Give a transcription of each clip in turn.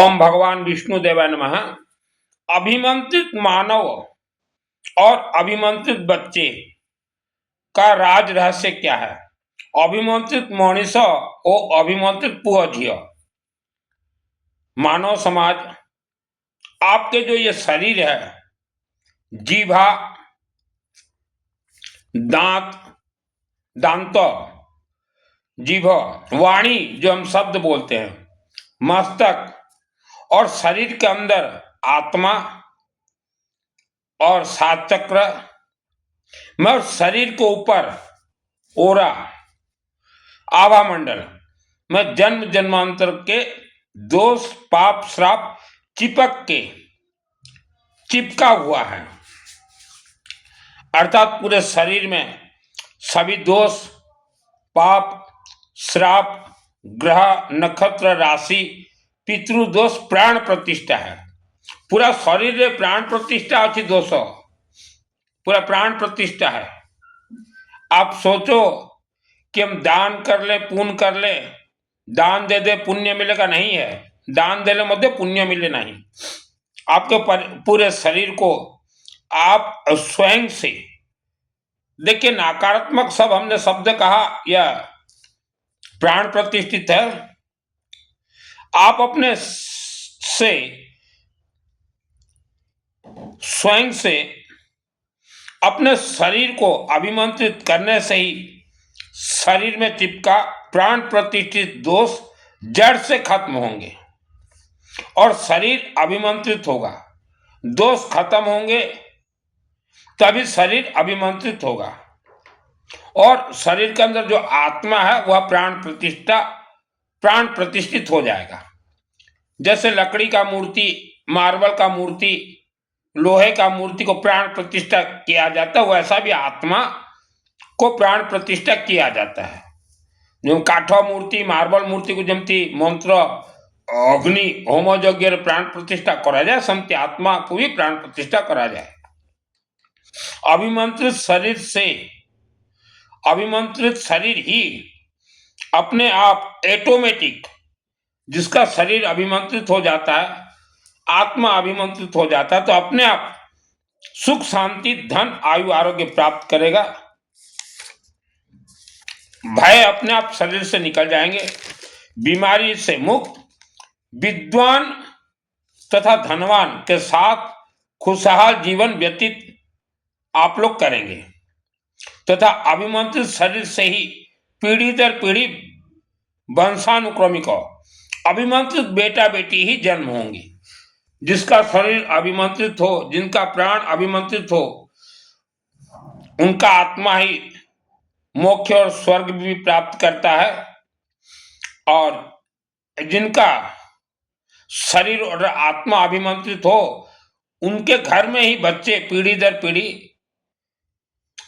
ओम भगवान विष्णुदेवाय नमः। अभिमंत्रित मानव और अभिमंत्रित बच्चे का राज रहस्य क्या है? अभिमंत्रित मनीष और अभिमंत्रित पुआ झियो। मानव समाज, आपके जो ये शरीर है, जीभा, दांत, दांत, जीभ, वाणी जो हम शब्द बोलते हैं, मस्तक और शरीर के अंदर आत्मा और सात चक्र में, शरीर के ऊपर ओरा, आभा मंडल में जन्म जन्मांतर के दोष पाप श्राप चिपका हुआ है। अर्थात पूरे शरीर में सभी दोष पाप श्राप ग्रह नक्षत्र राशि पितृदोष प्राण प्रतिष्ठा है। पूरा शरीर रे प्राण प्रतिष्ठा अच्छी दोष, पूरा प्राण प्रतिष्ठा है। आप सोचो कि हम दान कर ले पुण्य कर ले, दान दे दे पुण्य मिलेगा, नहीं है। दान देने मध्य पुण्य मिले नहीं। आपके पूरे शरीर को आप स्वयं से देखिए, नकारात्मक सब हमने शब्द कहा, यह प्राण प्रतिष्ठित है। आप अपने से स्वयं से अपने शरीर को अभिमंत्रित करने से ही शरीर में चिपका प्राण प्रतिष्ठित दोष जड़ से खत्म होंगे और शरीर अभिमंत्रित होगा। दोष खत्म होंगे तभी शरीर अभिमंत्रित होगा और शरीर के अंदर जो आत्मा है वह प्राण प्रतिष्ठित हो जाएगा। जैसे लकड़ी का मूर्ति, मार्बल का मूर्ति, लोहे का मूर्ति को प्राण प्रतिष्ठा किया जाता है, वैसा भी आत्मा को प्राण प्रतिष्ठा किया जाता है। जो काठ मूर्ति, मार्बल मूर्ति को जमती मंत्र अग्नि होम यज्ञ प्राण प्रतिष्ठा करा जाए, समती आत्मा को भी प्राण प्रतिष्ठा करा जाए। अभिमंत्रित शरीर ही अपने आप ऑटोमेटिक, जिसका शरीर अभिमंत्रित हो जाता है, आत्मा अभिमंत्रित हो जाता है, तो अपने आप सुख शांति धन आयु आरोग्य प्राप्त करेगा। भय अपने आप शरीर से निकल जाएंगे, बीमारी से मुक्त, विद्वान तथा धनवान के साथ खुशहाल जीवन व्यतीत आप लोग करेंगे तथा अभिमंत्रित शरीर से ही पीढ़ी दर पीढ़ी वंशानुक्रमिक अभिमंत्रित बेटा बेटी ही जन्म होंगे। जिसका शरीर अभिमंत्रित हो, जिनका प्राण अभिमंत्रित हो, उनका आत्मा ही मोक्ष और स्वर्ग भी प्राप्त करता है और जिनका शरीर और आत्मा अभिमंत्रित हो, उनके घर में ही बच्चे पीढ़ी दर पीढ़ी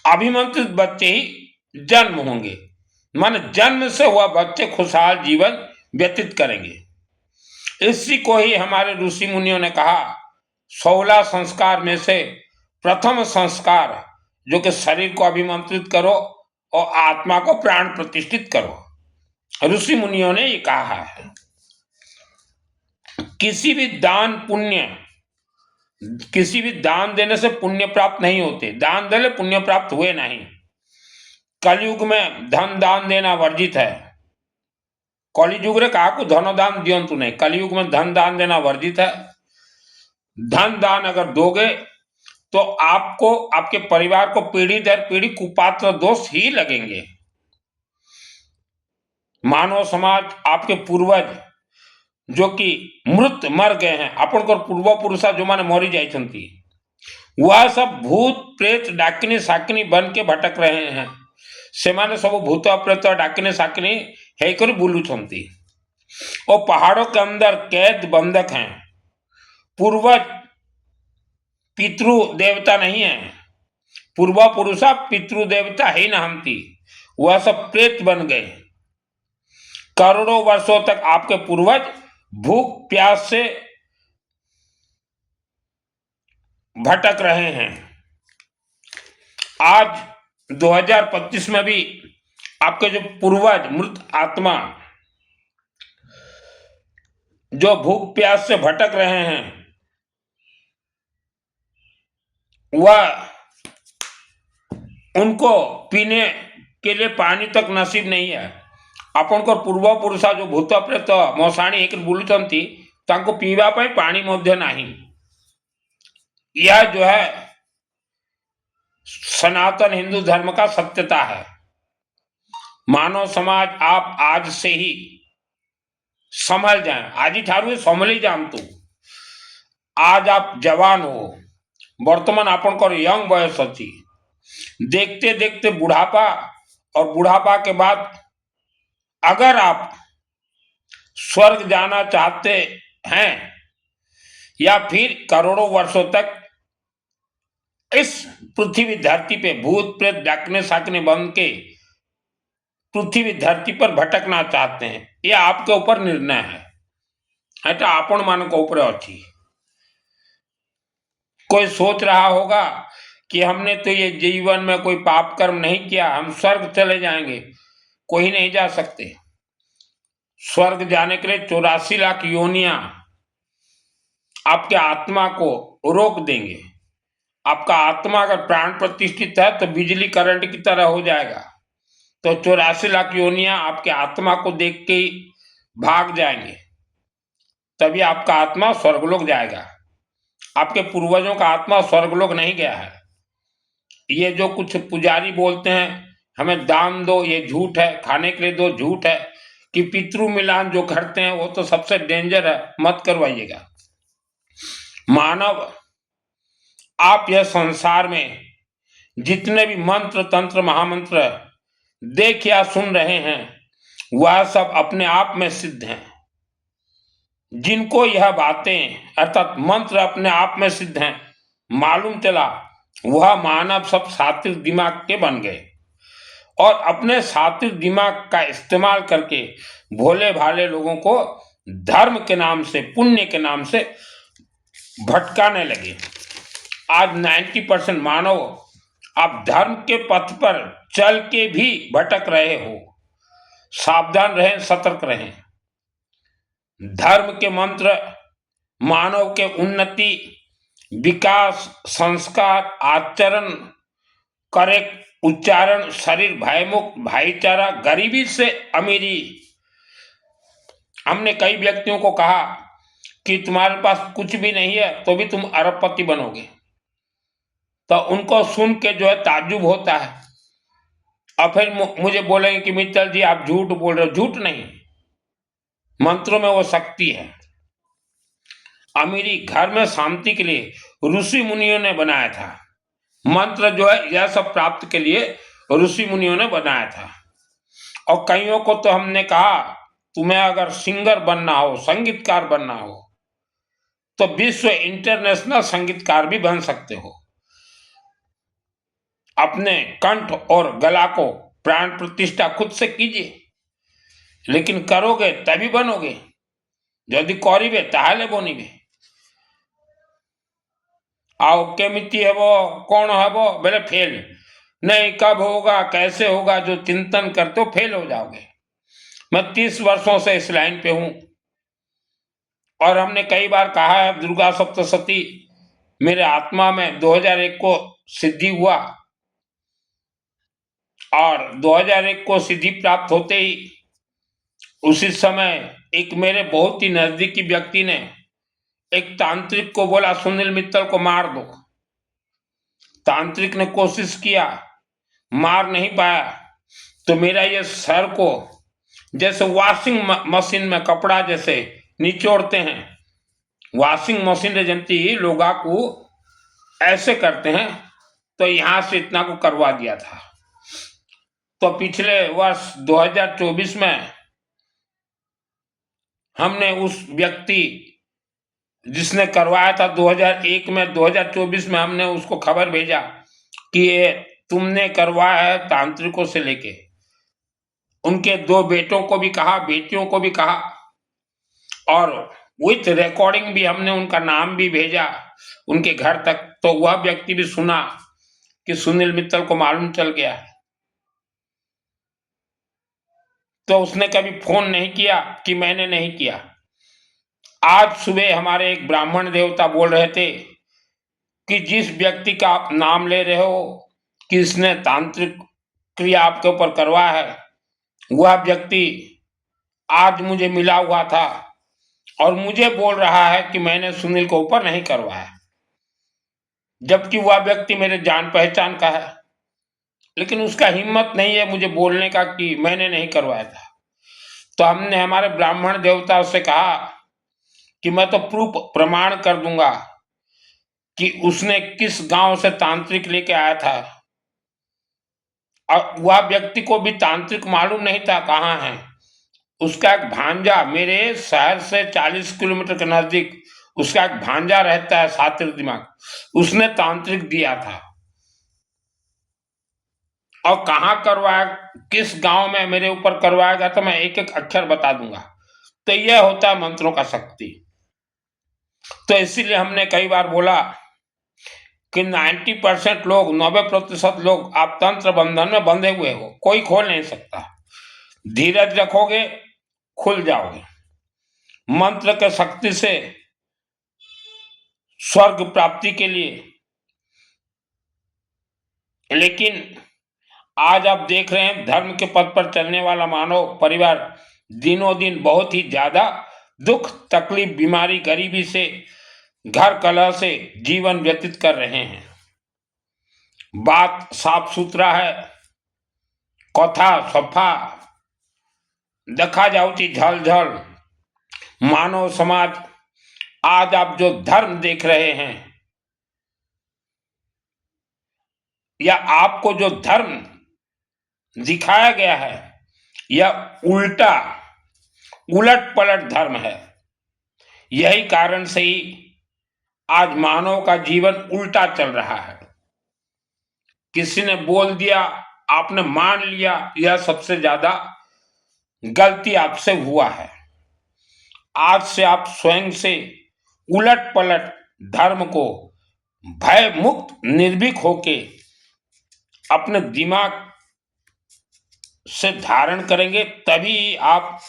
अभिमंत्रित बच्चे ही जन्म होंगे। मन जन्म से हुआ बच्चे खुशहाल जीवन व्यतीत करेंगे। इसी को ही हमारे ऋषि मुनियों ने कहा 16 संस्कार में से प्रथम संस्कार जो कि शरीर को अभिमंत्रित करो और आत्मा को प्राण प्रतिष्ठित करो। ऋषि मुनियों ने ये कहा है। किसी भी दान देने से पुण्य प्राप्त नहीं होते। दान देने पुण्य प्राप्त हुए नहीं। कलयुग में धन दान देना वर्जित है। कलियुग रे कहा को धन दान दियंतु नहीं, कलयुग में धन दान देना वर्जित है। धन दान अगर दोगे तो आपको, आपके परिवार को पीढ़ी दर पीढ़ी कुपात्र दोष ही लगेंगे। मानव समाज, आपके पूर्वज जो कि मृत मर गए हैं, अपन को पूर्व पुरुषा जो माने मरी जाइछंती, वह सब भूत प्रेत डाकिनी साकिनी बन के भटक रहे हैं। सेमाने सब भूत प्रेत डाकिनी साकिनी हेकर बुलुछंती और पहाड़ों के अंदर कैद बंधक हैं। पूर्वज पितृ देवता नहीं है, पूर्व पुरुषा पितृ देवता ही नहंती, वह सब प्रेत बन गए। करोड़ों वर्षों तक आपके पूर्वज भूख प्यास से भटक रहे हैं। आज 2025 में भी आपके जो पूर्वज मृत आत्मा जो भूख प्यास से भटक रहे हैं, वह उनको पीने के लिए पानी तक नसीब नहीं है। ଆପଣଙ୍କର ପୂର୍ବପୁରୁଷ ଯେଉଁ ଭୂତ ପ୍ରେତ ମଶାଣି ହେଇକି ବୁଲୁଛନ୍ତି ତାଙ୍କୁ ପିଇବା ପାଇଁ ପାଣି ମଧ୍ୟ ନାହିଁ। यह जो है सनातन हिंदू धर्म का सत्यता है। मानव समाज आप आज से ही संभल जाए, आज ही ठारू संभली जातु। आज आप जवान हो, वर्तमान आपनकर यंग बयस अच्छी, देखते देखते बुढ़ापा, और बुढ़ापा के बाद अगर आप स्वर्ग जाना चाहते हैं या फिर करोड़ों वर्षों तक इस पृथ्वी धरती पे भूत प्रेत डाकने साकने बन के पृथ्वी धरती पर भटकना चाहते हैं, यह आपके ऊपर निर्णय है। तो आपण मान को ऊपर अच्छी। कोई सोच रहा होगा कि हमने तो ये जीवन में कोई पाप कर्म नहीं किया, हम स्वर्ग चले जाएंगे। कोई नहीं जा सकते। स्वर्ग जाने के लिए 84 लाख योनियां आपके आत्मा को रोक देंगे। आपका आत्मा अगर प्राण प्रतिष्ठित है तो बिजली करंट की तरह हो जाएगा। तो 84 लाख योनियां आपके आत्मा को देख के भाग जाएंगे, तभी आपका आत्मा स्वर्गलोक जाएगा। आपके पूर्वजों का आत्मा स्वर्गलोक नहीं गया है। ये जो कुछ पुजारी बोलते हैं हमें दान दो, ये झूठ है। खाने के लिए दो, झूठ है। कि पितृ मिलान जो करते हैं वो तो सबसे डेंजर है, मत करवाइएगा। मानव, आप यह संसार में जितने भी मंत्र तंत्र महामंत्र देख या सुन रहे हैं वह सब अपने आप में सिद्ध हैं। जिनको यह बातें अर्थात मंत्र अपने आप में सिद्ध हैं मालूम चला, वह मानव सब सात्विक दिमाग के बन गए और अपने सात्विक दिमाग का इस्तेमाल करके भोले भाले लोगों को धर्म के नाम से, पुण्य के नाम से भटकाने लगे। आज 90% मानव आप धर्म के पथ पर चल के भी भटक रहे हो। सावधान रहें, सतर्क रहें। धर्म के मंत्र मानव के उन्नति, विकास, संस्कार, आचरण, करेक्ट उच्चारण, शरीर भयमुक्त, भाईचारा, गरीबी से अमीरी। हमने कई व्यक्तियों को कहा कि तुम्हारे पास कुछ भी नहीं है तो भी तुम अरबपति बनोगे, तो उनको सुन के जो है ताज्जुब होता है। और फिर मुझे बोलेंगे कि मित्तल जी आप झूठ बोल रहे हो। झूठ नहीं, मंत्रों में वो शक्ति है। अमीरी घर में शांति के लिए ऋषि मुनियों ने बनाया था। मंत्र जो है यह सब प्राप्त के लिए ऋषि मुनियों ने बनाया था। और कईयों को तो हमने कहा तुम्हें अगर सिंगर बनना हो, संगीतकार बनना हो तो विश्व इंटरनेशनल संगीतकार भी बन सकते हो। अपने कंठ और गला को प्राण प्रतिष्ठा खुद से कीजिए, लेकिन करोगे तभी बनोगे। यदि करिबे ताहले बनिबे। आओ केमिति हेबो, कौन हेबो बोले फेल नहीं, कब होगा कैसे होगा जो चिंतन करते हो फेल हो जाओगे। मैं 30 वर्षों से इस लाइन पे हूं और हमने कई बार कहा है दुर्गा सप्तशती मेरे आत्मा में 2001 को सिद्धि हुआ और 2001 को सिद्धि प्राप्त होते ही उसी समय एक मेरे बहुत ही नजदीकी व्यक्ति ने एक तांत्रिक को बोला सुनील मित्तल को मार दो। तांत्रिक ने कोशिश किया, मार नहीं पाया। तो मेरा ये सर को जैसे वॉशिंग मशीन में कपड़ा जैसे निचोड़ते हैं, वॉशिंग मशीन रे जमती ही लोगा को ऐसे करते हैं, तो यहां से इतना को करवा दिया था। तो पिछले वर्ष 2024 में हमने उस व्यक्ति जिसने करवाया था 2001 में, 2024 में हमने उसको खबर भेजा कि ये तुमने करवाया है तांत्रिकों से लेके। उनके 2 बेटों को भी कहा, बेटियों को भी कहा और विथ रिकॉर्डिंग भी हमने उनका नाम भी भेजा उनके घर तक। तो वह व्यक्ति भी सुना कि सुनील मित्तल को मालूम चल गया है। तो उसने कभी फोन नहीं किया कि मैंने नहीं किया। आज सुबह हमारे एक ब्राह्मण देवता बोल रहे थे कि जिस व्यक्ति का आप नाम ले रहे हो कि इसने तांत्रिक क्रिया आपके ऊपर करवा है, वह व्यक्ति आज मुझे मिला हुआ था और मुझे बोल रहा है कि मैंने सुनील को ऊपर नहीं करवाया, जबकि वह व्यक्ति मेरे जान पहचान का है, लेकिन उसका हिम्मत नहीं है मुझे बोलने का कि मैंने नहीं करवाया था। तो हमने हमारे ब्राह्मण देवता से कहा कि मैं तो प्रूफ प्रमाण कर दूंगा कि उसने किस गांव से तांत्रिक लेके आया था, और वह व्यक्ति को भी तांत्रिक मालूम नहीं था कहाँ है। उसका एक भांजा मेरे शहर से 40 किलोमीटर के नजदीक उसका एक भांजा रहता है, सातिर दिमाग, उसने तांत्रिक दिया था। और कहाँ करवाया, किस गांव में मेरे ऊपर करवाया गया, तो मैं एक एक अक्षर बता दूंगा। तो यह होता है मंत्रों का शक्ति। तो इसीलिए हमने कई बार बोला कि 90% लोग, 90% लोग आप तंत्र बंधन में बंधे हुए हो, कोई खोल नहीं सकता। धीरज रखोगे खुल जाओगे। मंत्र के शक्ति से स्वर्ग प्राप्ति के लिए। लेकिन आज आप देख रहे हैं धर्म के पथ पर चलने वाला मानव परिवार दिनों दिन बहुत ही ज्यादा दुख तकलीफ बीमारी गरीबी से घर कलह से जीवन व्यतीत कर रहे हैं। बात साफ सुथरा है, कथा सफा देखा जाऊची झलझल। मानव समाज आज आप जो धर्म देख रहे हैं या आपको जो धर्म दिखाया गया है, यह उल्टा उलट पलट धर्म है। यही कारण से ही आज मानव का जीवन उल्टा चल रहा है। किसी ने बोल दिया आपने मान लिया, यह सबसे ज्यादा गलती आपसे हुआ है। आज से आप स्वयं से उलट पलट धर्म को भय मुक्त निर्भीक होके अपने दिमाग से धारण करेंगे, तभी आप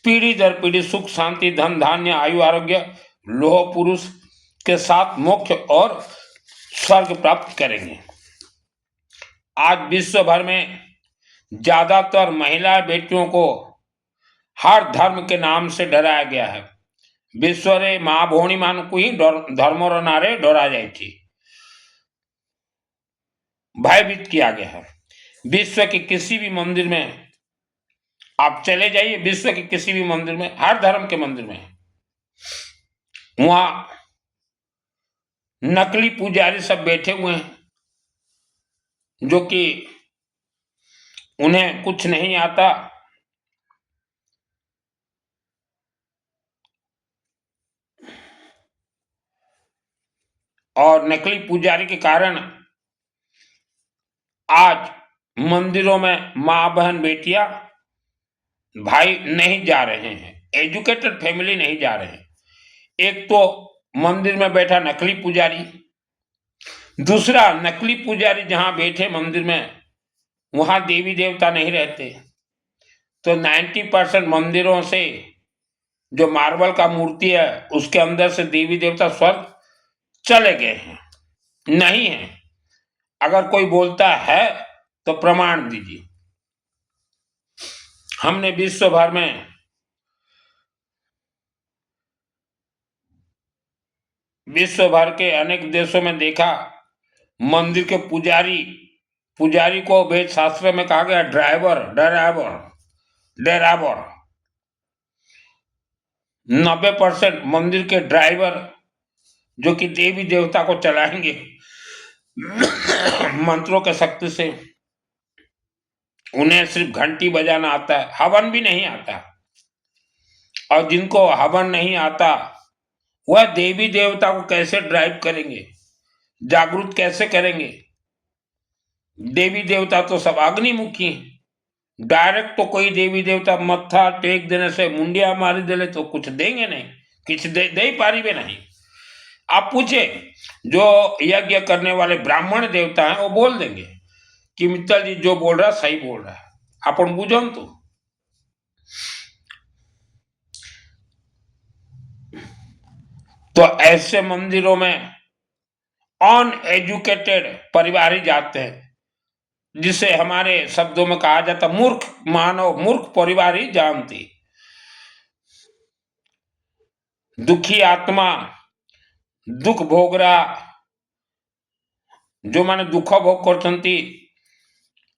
पीढ़ी दर पीढ़ी सुख शांति धन धान्य आयु आरोग्य लोह पुरुष के साथ मोक्ष और स्वर्ग प्राप्त करेंगे। आज विश्व भर में ज्यादातर महिला बेटियों को हर धर्म के नाम से डराया गया है। विश्वरे माँ भौणी मान को ही धर्मर नारे डरा जाए थी, भयभीत किया गया है। विश्व के किसी भी मंदिर में आप चले जाइए, विश्व के किसी भी मंदिर में, हर धर्म के मंदिर में, वहां नकली पुजारी सब बैठे हुए हैं, जो कि उन्हें कुछ नहीं आता। और नकली पुजारी के कारण आज मंदिरों में माँ बहन बेटियां भाई नहीं जा रहे हैं, एजुकेटेड फैमिली नहीं जा रहे हैं। एक तो मंदिर में बैठा नकली पुजारी, दूसरा नकली पुजारी जहां बैठे मंदिर में वहां देवी देवता नहीं रहते। तो 90% मंदिरों से जो मार्बल का मूर्ति है उसके अंदर से देवी देवता स्वर्ग चले गए हैं, नहीं है। अगर कोई बोलता है तो प्रमाण दीजिए। हमने विश्व भर के अनेक देशों में देखा, मंदिर के पुजारी को वेद शास्त्र में कहा गया ड्राइवर डरावर डेरावर। 90% मंदिर के ड्राइवर जो कि देवी देवता को चलाएंगे मंत्रों के शक्ति से, उन्हें सिर्फ घंटी बजाना आता है, हवन भी नहीं आता। और जिनको हवन नहीं आता वह देवी देवता को कैसे ड्राइव करेंगे, जागरूक कैसे करेंगे। देवी देवता तो सब अग्निमुखी हैं। डायरेक्ट तो कोई देवी देवता मत्था टेक देने से मुंडिया मारी देले तो कुछ देंगे नहीं, कुछ दे पारिबे नहीं। आप पूछे जो यज्ञ करने वाले ब्राह्मण देवता हैं वो बोल देंगे कि मित्तल जी जो बोल रहा सही बोल रहा है, अपन बुझन तो। तो ऐसे मंदिरों में अनएजुकेटेड परिवार ही जाते हैं, जिसे हमारे शब्दों में कहा जाता मूर्ख मानव, मूर्ख परिवार ही जानती। दुखी आत्मा, दुख भोग रहा, जो माने दुख भोग करती,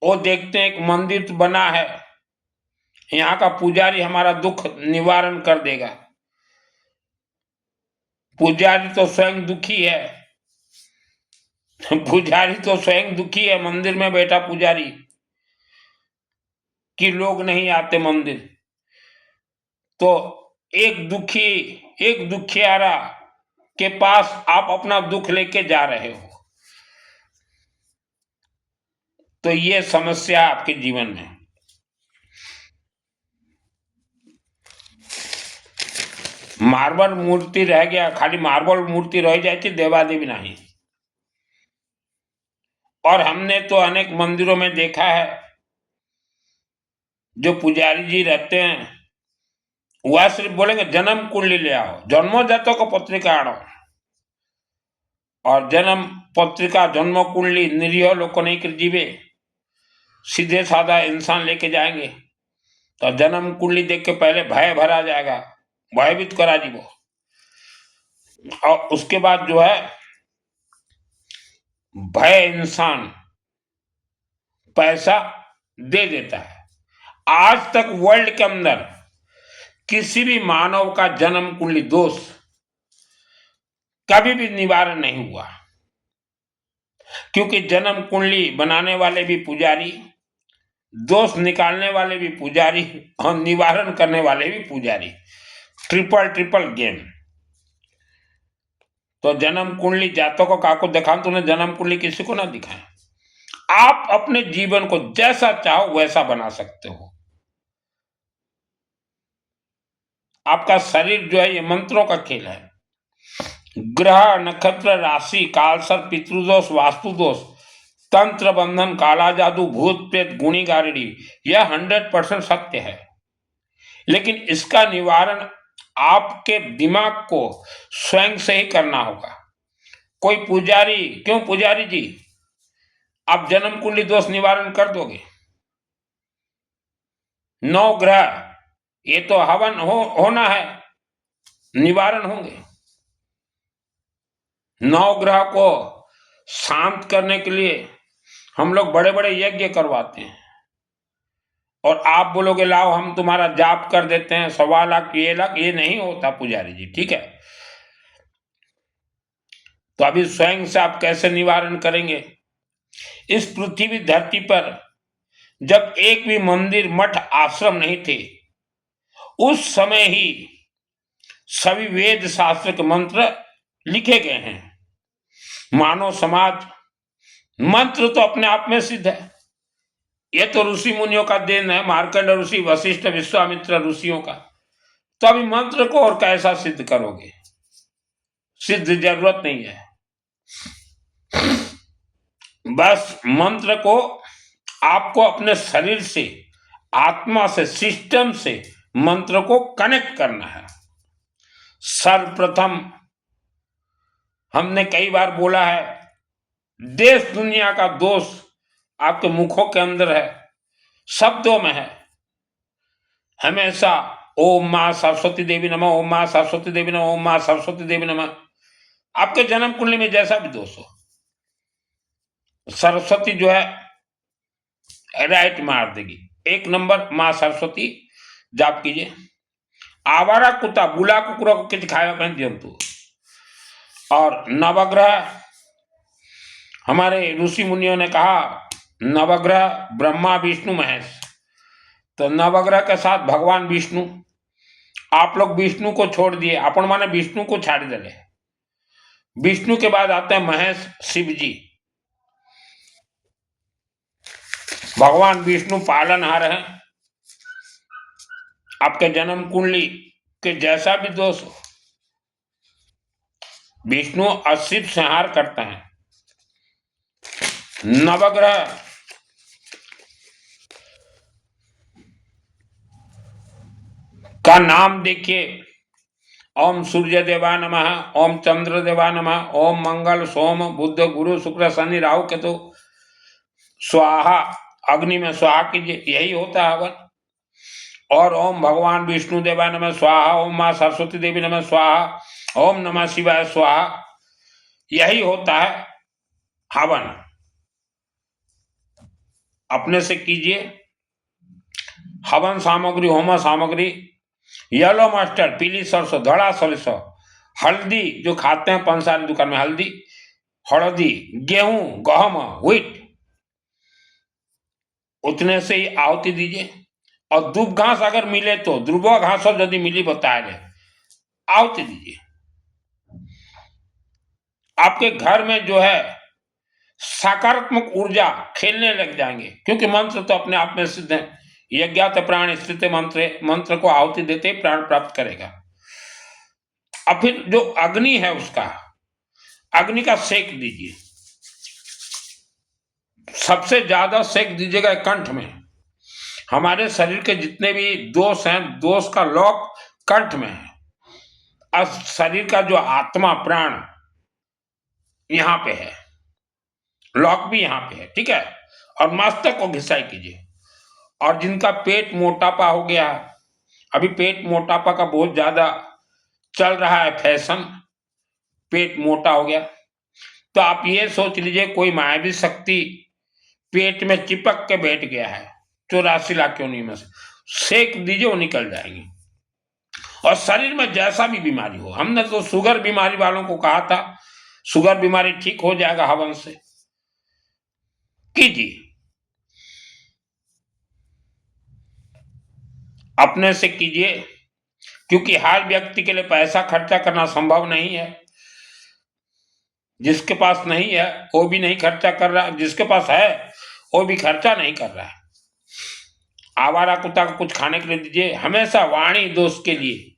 वो देखते हैं एक मंदिर बना है, यहाँ का पुजारी हमारा दुख निवारण कर देगा। पुजारी तो स्वयं दुखी है, पुजारी तो स्वयं दुखी है, मंदिर में बैठा पुजारी कि लोग नहीं आते मंदिर। तो एक दुखियारा के पास आप अपना दुख लेके जा रहे हो, तो ये समस्या आपके जीवन में। मार्बल मूर्ति रह गया, खाली मार्बल मूर्ति रह जाती, देवादेवी नहीं। और हमने तो अनेक मंदिरों में देखा है, जो पुजारी जी रहते हैं वह सिर्फ बोलेंगे जन्म कुंडली ले आओ, जन्मो जातक को पत्रिका आनो, और जन्म पत्रिका जन्म कुंडली निरीह लोग को नहीं कर जीवे, सीधे साधा इंसान लेके जाएंगे तो जन्म कुंडली देख के पहले भय भरा जाएगा, भयभीत करा जीवो, और उसके बाद जो है भय इंसान पैसा दे देता है। आज तक वर्ल्ड के अंदर किसी भी मानव का जन्म कुंडली दोष कभी भी निवारण नहीं हुआ, क्योंकि जन्म कुंडली बनाने वाले भी पुजारी, दोष निकालने वाले भी पुजारी, और निवारण करने वाले भी पुजारी, ट्रिपल गेम। तो जन्म कुंडली जातकों को काको दिखाओ, तूने जन्म कुंडली किसी को ना दिखाए। आप अपने जीवन को जैसा चाहो वैसा बना सकते हो। आपका शरीर जो है ये मंत्रों का खेल है। ग्रह, नक्षत्र, राशि, कालसर, पितृदोष, वास्तुदोष, तंत्र बंधन, काला जादू, भूत प्रेत, गुणी गारड़ी, यह 100% सत्य है। लेकिन इसका निवारण आपके दिमाग को स्वयं से ही करना होगा। कोई पुजारी, क्यों पुजारी जी आप जन्म कुंडली दोष निवारण कर दोगे? 9 ग्रह, ये तो हवन होना है, निवारण होंगे। 9 ग्रह को शांत करने के लिए हम लोग बड़े बड़े यज्ञ करवाते हैं, और आप बोलोगे लाओ हम तुम्हारा जाप कर देते हैं 1.25 लाख, ये लाख, ये नहीं होता पुजारी जी, ठीक है। तो अभी स्वयं से आप कैसे निवारण करेंगे? इस पृथ्वी धरती पर जब एक भी मंदिर, मठ, आश्रम नहीं थे, उस समय ही सभी वेद शास्त्र के मंत्र लिखे गए हैं। मानव समाज मंत्र तो अपने आप में सिद्ध है, ये तो ऋषि मुनियों का देन है, मार्कंड ऋषि, वशिष्ठ, विश्वामित्र ऋषियों का। तो अभी मंत्र को और कैसा सिद्ध करोगे? सिद्ध जरूरत नहीं है, बस मंत्र को आपको अपने शरीर से, आत्मा से, सिस्टम से मंत्र को कनेक्ट करना है। सर्वप्रथम हमने कई बार बोला है, देश दुनिया का दोष आपके मुखों के अंदर है, शब्दों में है। हमेशा ओम मां सरस्वती देवी नमः, ओम मां सरस्वती देवी नमः, ओम मां सरस्वती देवी नमः। आपके जन्म कुंडली में जैसा भी दोष हो, सरस्वती जो है राइट मार देगी। 1 नंबर मां सरस्वती जाप कीजिए। आवारा कुत्ता, बुला कुकुर को किच खाया पहन दियंतु। और नवग्रह, हमारे ऋषि मुनियों ने कहा नवग्रह ब्रह्मा, विष्णु, महेश। तो नवग्रह के साथ भगवान विष्णु, आप लोग विष्णु को छोड़ दिए, अपन माने विष्णु को छाड़ दे। विष्णु के बाद आते हैं महेश, शिव जी। भगवान विष्णु पालनहार हैं। आपके जन्म कुंडली के जैसा भी दोष हो, विष्णु असित संहार करते हैं। नवग्रह का नाम देखिए, ओम सूर्य देवा नमः, ओम चंद्र देवा नमः, ओम मंगल सोम बुध गुरु शुक्र शनि राहु केतु स्वाहा, अग्नि में स्वाहा कीजिए, यही होता है हवन। और ओम भगवान विष्णु देवाय नमः स्वाहा, ओम माँ सरस्वती देवी नमः स्वाहा, ओम नमः शिवाय स्वाहा, यही होता है हवन। अपने से कीजिए। हवन सामग्री, होम सामग्री, येलो मस्टर्ड, पीली सरसों, धड़ा सरसों, हल्दी जो खाते हैं पंसारी दुकान में, हल्दी, गेहूं, गहम, व्हीट, उतने से ही आहुति दीजिए। और दुब घास अगर मिले तो, ध्रुव घास और यदि मिली बताए रहे, आहुति दीजिए। आपके घर में जो है सकारात्मक ऊर्जा खेलने लग जाएंगे, क्योंकि मंत्र तो अपने आप में सिद्ध है। यज्ञात प्राण स्थित मंत्र को आहुति देते ही प्राण प्राप्त करेगा। अब फिर जो अग्नि है उसका, अग्नि का सेक दीजिए। सबसे ज्यादा सेक दीजिएगा कंठ में। हमारे शरीर के जितने भी दोष हैं, दोष का लॉक कंठ में है। अब शरीर का जो आत्मा प्राण यहां पे है, लॉक भी यहां पे है, ठीक है। और मस्तक को घिसाई कीजिए। और जिनका पेट मोटापा हो गया, अभी पेट मोटापा का बहुत ज्यादा चल रहा है फैशन, पेट मोटा हो गया, तो आप ये सोच लीजिए कोई मायावी शक्ति पेट में चिपक के बैठ गया है 84 लाख योनि में से, सेक दीजिए, वो निकल जाएंगे। और शरीर में जैसा भी बीमारी हो, हमने तो शुगर बीमारी वालों को कहा था शुगर बीमारी ठीक हो जाएगा हवन से, कीजिए। अपने से कीजिए, क्योंकि हर व्यक्ति के लिए पैसा खर्चा करना संभव नहीं है। जिसके पास नहीं है वो भी नहीं खर्चा कर रहा, जिसके पास है वो भी खर्चा नहीं कर रहा है। आवारा कुत्ता को कुछ खाने के लिए दीजिए। हमेशा वाणी दोष के लिए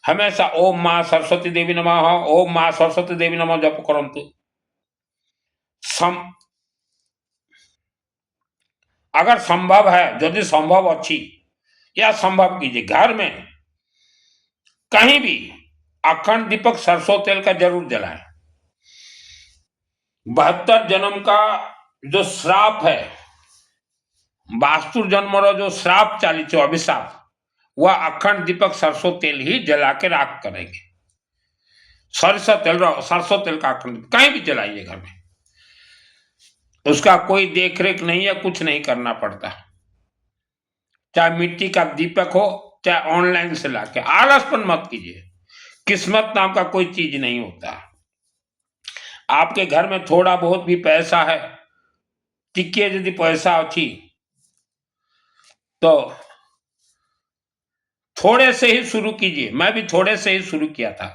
हमेशा ओम माँ सरस्वती देवी नमः, ओम माँ सरस्वती देवी नमः जप करंतु। अगर संभव है, यदि संभव अच्छी या संभव कीजिए, घर में कहीं भी अखंड दीपक सरसों तेल का जरूर जलाएं। 72 जन्म का जो श्राप है, वास्तु जन्म जो श्राप चालीचो अभिशाप, वह अखंड दीपक सरसों तेल ही जला के राख करेंगे। सरसों तेल का अखंड कहीं भी जलाइए घर में, उसका कोई देख रेख नहीं है, कुछ नहीं करना पड़ता। चाहे मिट्टी का दीपक हो, चाहे ऑनलाइन से लाके, आलसपन मत कीजिए। किस्मत नाम का कोई चीज नहीं होता। आपके घर में थोड़ा बहुत भी पैसा है, टिके यदि पैसा अच्छी, तो थोड़े से ही शुरू कीजिए। मैं भी थोड़े से ही शुरू किया था।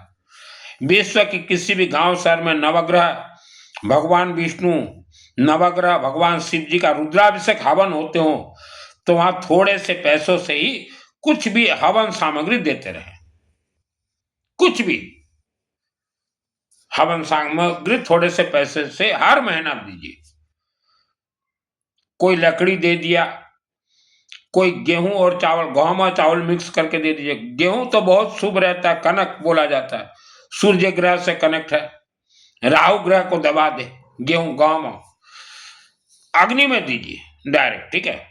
विश्व के किसी भी गांव शहर में नवग्रह, भगवान विष्णु, नवग्रह, भगवान शिव जी का रुद्राभिषेक हवन होते हो, तो वहां थोड़े से पैसों से ही कुछ भी हवन सामग्री देते रहे। कुछ भी हवन सामग्री थोड़े से पैसे से हर महीना दीजिए। कोई लकड़ी दे दिया, कोई गेहूं और चावल, गहूं और चावल मिक्स करके दे दीजिए। गेहूं तो बहुत शुभ रहता है, कनक बोला जाता है, सूर्य ग्रह से कनेक्ट है, राहु ग्रह को दबा दे। गेहूं गहूं अग्नि में दीजिए डायरेक्ट, ठीक है।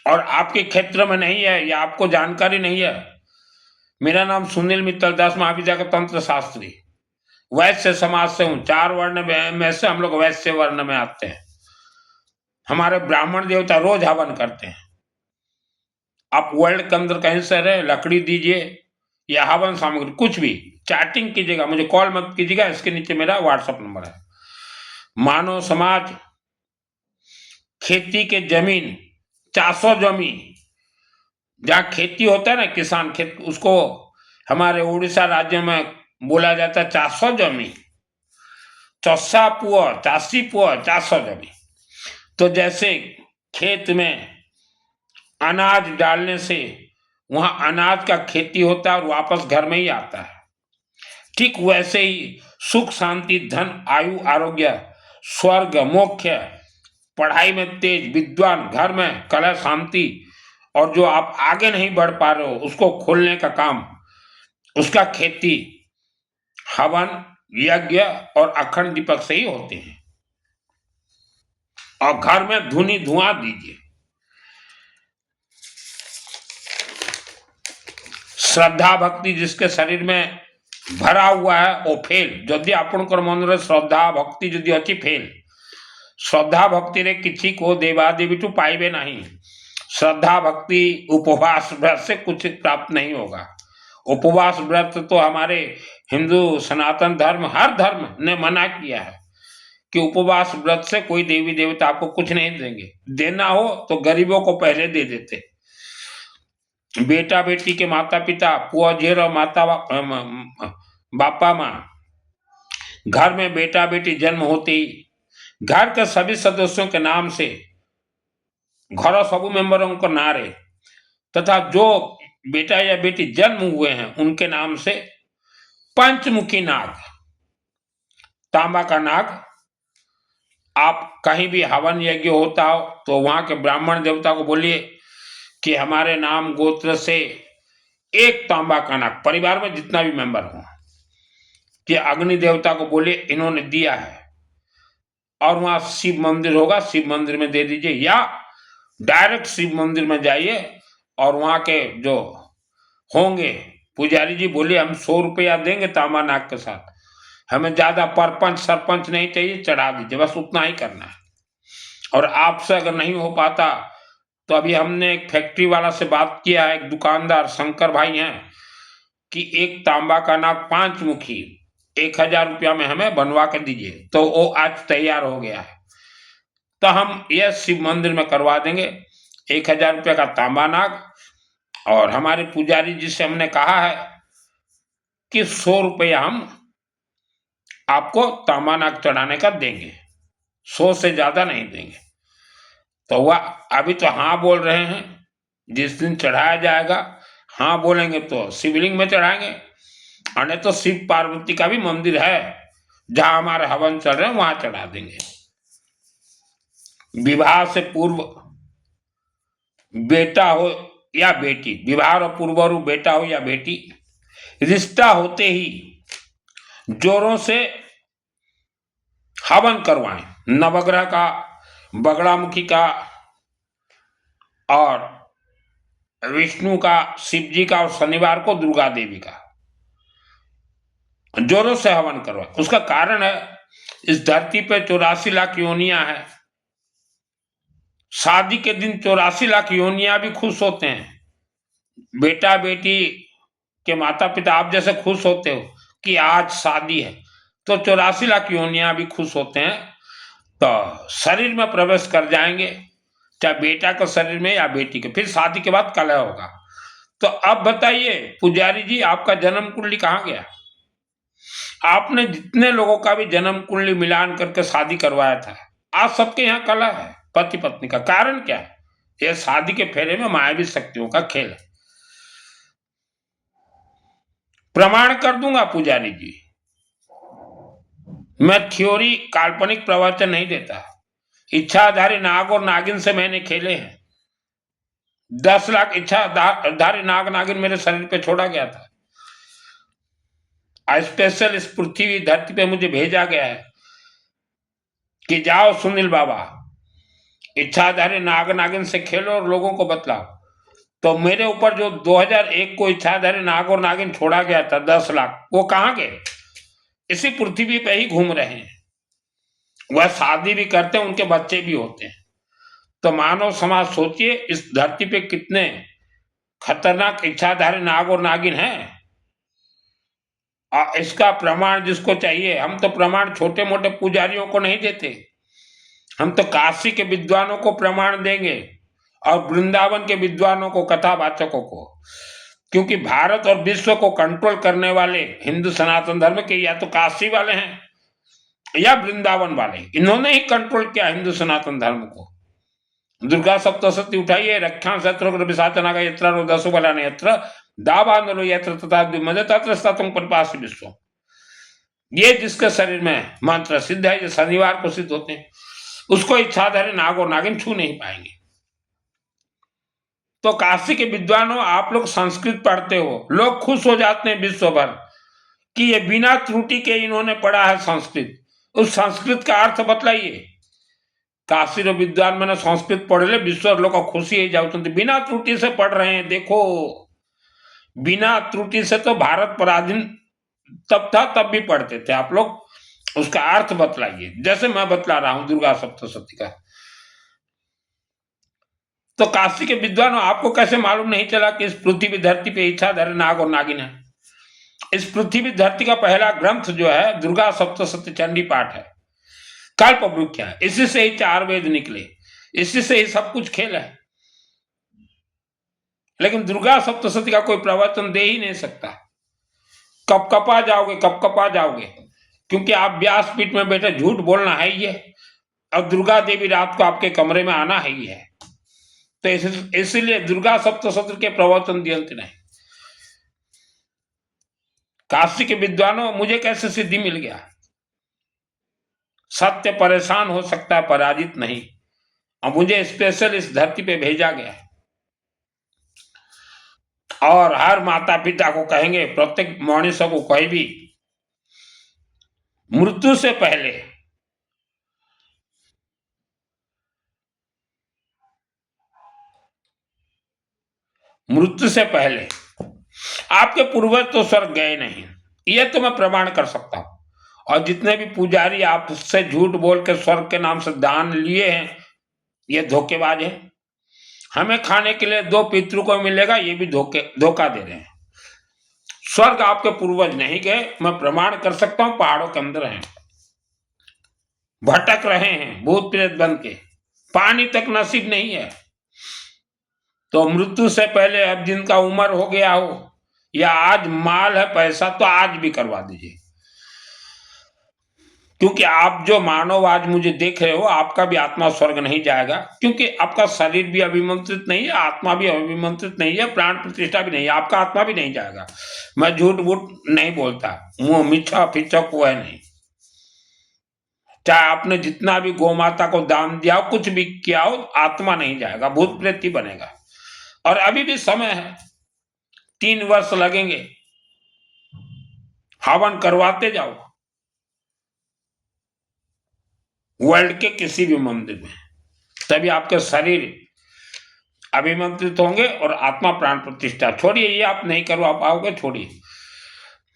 और आपके क्षेत्र में नहीं है या आपको जानकारी नहीं है, मेरा नाम सुनील मित्तल दास, महाविद्या का तंत्र शास्त्री, वैश्य समाज से हूं। 4 वर्ण में से हम लोग वैश्य वर्ण में आते हैं। हमारे ब्राह्मण देवता रोज हवन करते हैं। आप वर्ल्ड के अंदर कहीं से रहे, लकड़ी दीजिए या हवन सामग्री कुछ भी, चैटिंग कीजिएगा, मुझे कॉल मत कीजिएगा, इसके नीचे मेरा व्हाट्सएप नंबर है। मानव समाज खेती के जमीन, 400 जमीन जहाँ खेती होता है ना, किसान खेत, उसको हमारे उड़ीसा राज्य में बोला जाता है 400 जमीन, चौसा पुआ, चासी पुआ, 400 जमीन। तो जैसे खेत में अनाज डालने से वहां अनाज का खेती होता है और वापस घर में ही आता है, ठीक वैसे ही सुख शांति धन आयु आरोग्य स्वर्ग मोक्ष, पढ़ाई में तेज विद्वान, घर में कलह शांति, और जो आप आगे नहीं बढ़ पा रहे हो उसको खोलने का काम उसका खेती हवन, यज्ञ और अखंड दीपक से ही होते हैं। और घर में धुआं दीजिए। श्रद्धा भक्ति जिसके शरीर में भरा हुआ है वो फेल। जदि आपनकर मन रे श्रद्धा भक्ति जदि अच्छी फेल, श्रद्धा भक्ति रे किसी को देवादेवी टू पाइबे नहीं। श्रद्धा भक्ति उपवास व्रत से कुछ प्राप्त नहीं होगा। उपवास व्रत तो हमारे हिंदू सनातन धर्म, हर धर्म ने मना किया है कि उपवास व्रत से कोई देवी देवता आपको कुछ नहीं देंगे। देना हो तो गरीबों को पहले दे देते। बेटा बेटी के माता पिता, पुआ जेर और माता बापा माँ, घर में बेटा बेटी जन्म होते ही घर के सभी सदस्यों के नाम से घर सबू मेंबरों को नारे तथा जो बेटा या बेटी जन्म हुए हैं उनके नाम से पंचमुखी नाग, तांबा का नाग, आप कहीं भी हवन यज्ञ होता हो तो वहां के ब्राह्मण देवता को बोलिए कि हमारे नाम गोत्र से एक तांबा का नाग, परिवार में जितना भी मेंबर हो, कि अग्नि देवता को बोलिए इन्होंने दिया है। और वहां शिव मंदिर होगा, शिव मंदिर में दे दीजिए, या डायरेक्ट शिव मंदिर में जाइए और वहां के जो होंगे पुजारी जी बोलिए हम 100 रुपया देंगे तांबा नाग के साथ, हमें ज्यादा परपंच सरपंच नहीं चाहिए, चढ़ा दीजिए, बस उतना ही करना है। और आपसे अगर नहीं हो पाता तो अभी हमने एक फैक्ट्री वाला से बात किया है, एक दुकानदार शंकर भाई हैं, कि एक तांबा का नाग 5 मुखी 1000 रुपया में हमें बनवा के दीजिए। तो वो आज तैयार हो गया है, तो हम यह शिव मंदिर में करवा देंगे 1000 रुपया का तांबा नाग। और हमारे पुजारी जी से हमने कहा है कि 100 रुपया हम आपको तांबा नाग चढ़ाने का देंगे, 100 से ज्यादा नहीं देंगे। तो वह अभी तो हाँ बोल रहे हैं, जिस दिन चढ़ाया जाएगा हाँ बोलेंगे तो शिवलिंग में चढ़ाएंगे, और नहीं तो शिव पार्वती का भी मंदिर है जहां हमारे हवन चल रहे हैं वहां चढ़ा देंगे। विवाह से पूर्व बेटा हो या बेटी, विवाह और पूर्व बेटा हो या बेटी, रिश्ता होते ही जोरों से हवन करवाएं, नवग्रह का, बगड़ामुखी का और विष्णु का, शिव जी का, और शनिवार को दुर्गा देवी का जोरों से हवन करवाएं। उसका कारण है इस धरती पे 84 लाख योनियां हैं। शादी के दिन 84 लाख योनियां भी खुश होते हैं। बेटा बेटी के माता पिता आप जैसे खुश होते हो कि आज शादी है, तो 84 लाख योनियां भी खुश होते हैं। तो शरीर में प्रवेश कर जाएंगे, चाहे बेटा के शरीर में या बेटी के, फिर शादी के बाद कलह होगा। तो अब बताइए पुजारी जी, आपका जन्म कुंडली कहाँ गया? आपने जितने लोगों का भी जन्म कुंडली मिलान करके शादी करवाया था, आज सबके यहाँ कलह है पति पत्नी का। कारण क्या है? यह शादी के फेरे में मायावी शक्तियों का खेल है। प्रमाण कर दूंगा पुजारी जी, मैं थ्योरी काल्पनिक प्रवचन नहीं देता। इच्छाधारी नाग और नागिन से मैंने खेले हैं। 10 लाख इच्छाधारी नाग नागिन मेरे शरीर पे छोड़ा गया था। स्पेशल इस पृथ्वी धरती पे मुझे भेजा गया है कि जाओ सुनील बाबा, इच्छाधारी नाग नागिन से खेलो और लोगों को बतलाओ। तो मेरे ऊपर जो 2001 को इच्छाधारी नाग और नागिन छोड़ा गया था 10 लाख, वो कहाँ गए? इसी पृथ्वी पे ही घूम रहे हैं। वह शादी भी करते हैं, उनके बच्चे भी होते हैं। तो मानव समाज सोचिए इस धरती पे कितने खतरनाक इच्छाधारी नाग और नागिन हैं। इसका प्रमाण जिसको चाहिए, हम तो प्रमाण छोटे मोटे पुजारियों को नहीं देते, हम तो काशी के विद्वानों को प्रमाण देंगे और वृंदावन के विद्वानों को, कथावाचकों को। क्योंकि भारत और विश्व को कंट्रोल करने वाले हिंदू सनातन धर्म के या तो काशी वाले हैं या वृंदावन वाले, इन्होंने ही कंट्रोल किया हिंदू सनातन धर्म को। दुर्गा सप्तशती उठाइए, रक्षा शत्रु विशाचनागा यत्र रोदसो बलान यत्र दावानलो यत्र तथा द्विमद तत्र स्ततम परिपास विश्व। ये जिसके शरीर में मंत्र सिद्ध है, ये शनिवार को सिद्ध होते हैं, उसको इच्छाधारी नाग और नागिन छू नहीं पाएंगे। तो काशी के विद्वानों, आप लोग संस्कृत पढ़ते हो, लोग खुश हो जाते हैं विश्व भर कि ये बिना त्रुटि के इन्होंने पढ़ा है संस्कृत। उस संस्कृत का अर्थ बतलाइए। काशी विद्वान मैंने संस्कृत पढ़ले विश्व लोग खुशी ही जाते, बिना त्रुटि से पढ़ रहे हैं। देखो, बिना त्रुटि से तो भारत पराधीन तब था, तब भी पढ़ते थे आप लोग। उसका अर्थ बतलाइए, जैसे मैं बतला रहा हूं दुर्गा सप्तशती का। तो काशी के विद्वानों, आपको कैसे मालूम नहीं चला कि इस पृथ्वी धरती पे इच्छाधारी नाग और नागिन है? इस पृथ्वी धरती का पहला ग्रंथ जो है दुर्गा सप्तशती चंडी पाठ है, कल्प वृक्ष है। इसी से ही 4 वेद निकले, इसी से ही सब कुछ खेल है। लेकिन दुर्गा सप्तशती का कोई प्रवचन दे ही नहीं सकता। कब कपा जाओगे, कब कपा जाओगे, क्योंकि आप व्यासपीठ में बैठे झूठ बोलना है ही है, और दुर्गा देवी रात को आपके कमरे में आना है ही है। तो इसीलिए दुर्गा सप्तशती के प्रवचन दियंत नहीं। काशी के विद्वानों, मुझे कैसे सिद्धि मिल गया? सत्य परेशान हो सकता है, पराजित नहीं। और मुझे स्पेशल इस धरती पे भेजा गया है। और हर माता पिता को कहेंगे, प्रत्येक मनुष्य को कोई भी मृत्यु से पहले आपके पूर्वज तो स्वर्ग गए नहीं, ये तो मैं प्रमाण कर सकता हूं। और जितने भी पुजारी आपसे झूठ बोल के स्वर्ग के नाम से दान लिए हैं, ये धोखेबाज है। हमें खाने के लिए 2 पितरों को मिलेगा, ये भी धोखा दे रहे हैं। स्वर्ग आपके पूर्वज नहीं गए, मैं प्रमाण कर सकता हूं। पहाड़ों के अंदर हैं, भटक रहे हैं भूत प्रेत बन के, पानी तक नसीब नहीं है। तो मृत्यु से पहले, अब जिनका उम्र हो गया हो या आज माल है, पैसा, तो आज भी करवा दीजिए। क्योंकि आप जो मानव आज मुझे देख रहे हो, आपका भी आत्मा स्वर्ग नहीं जाएगा, क्योंकि आपका शरीर भी अभिमंत्रित नहीं है, आत्मा भी अभिमंत्रित नहीं है, प्राण प्रतिष्ठा भी नहीं है, आपका आत्मा भी नहीं जाएगा। मैं झूठ बूठ नहीं बोलता, मुंह मिच्छा फिच्छा को है नहीं। चाहे आपने जितना भी गौ माता को दान दिया हो, कुछ भी किया हो, आत्मा नहीं जाएगा, भूत प्रेत ही बनेगा। और अभी भी समय है, 3 वर्ष लगेंगे, हवन करवाते जाओ वर्ल्ड के किसी भी मंदिर में, तभी आपके शरीर अभिमंत्रित होंगे और आत्मा प्राण प्रतिष्ठा। छोड़िए, ये आप नहीं करवा पाओगे, छोड़िए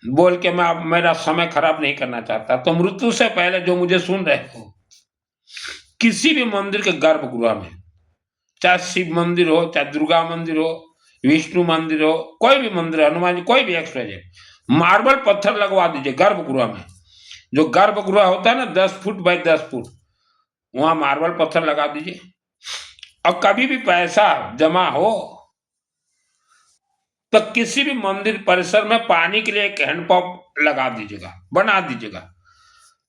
बोल के। मैं मेरा समय खराब नहीं करना चाहता। तो मृत्यु से पहले जो मुझे सुन रहे हो, किसी भी मंदिर के गर्भगृह में, चाहे शिव मंदिर हो, चाहे दुर्गा मंदिर हो, विष्णु मंदिर हो, कोई भी मंदिर, हनुमान जी, कोई भी एक्सप्रेस, मार्बल पत्थर लगवा दीजिए गर्भगृह में। जो गर्भगृह होता है ना 10 फुट बाय 10 फुट, वहां मार्बल पत्थर लगा दीजिए। और कभी भी पैसा जमा हो तो किसी भी मंदिर परिसर में पानी के लिए एक हैंडपंप लगा दीजिएगा, बना दीजिएगा।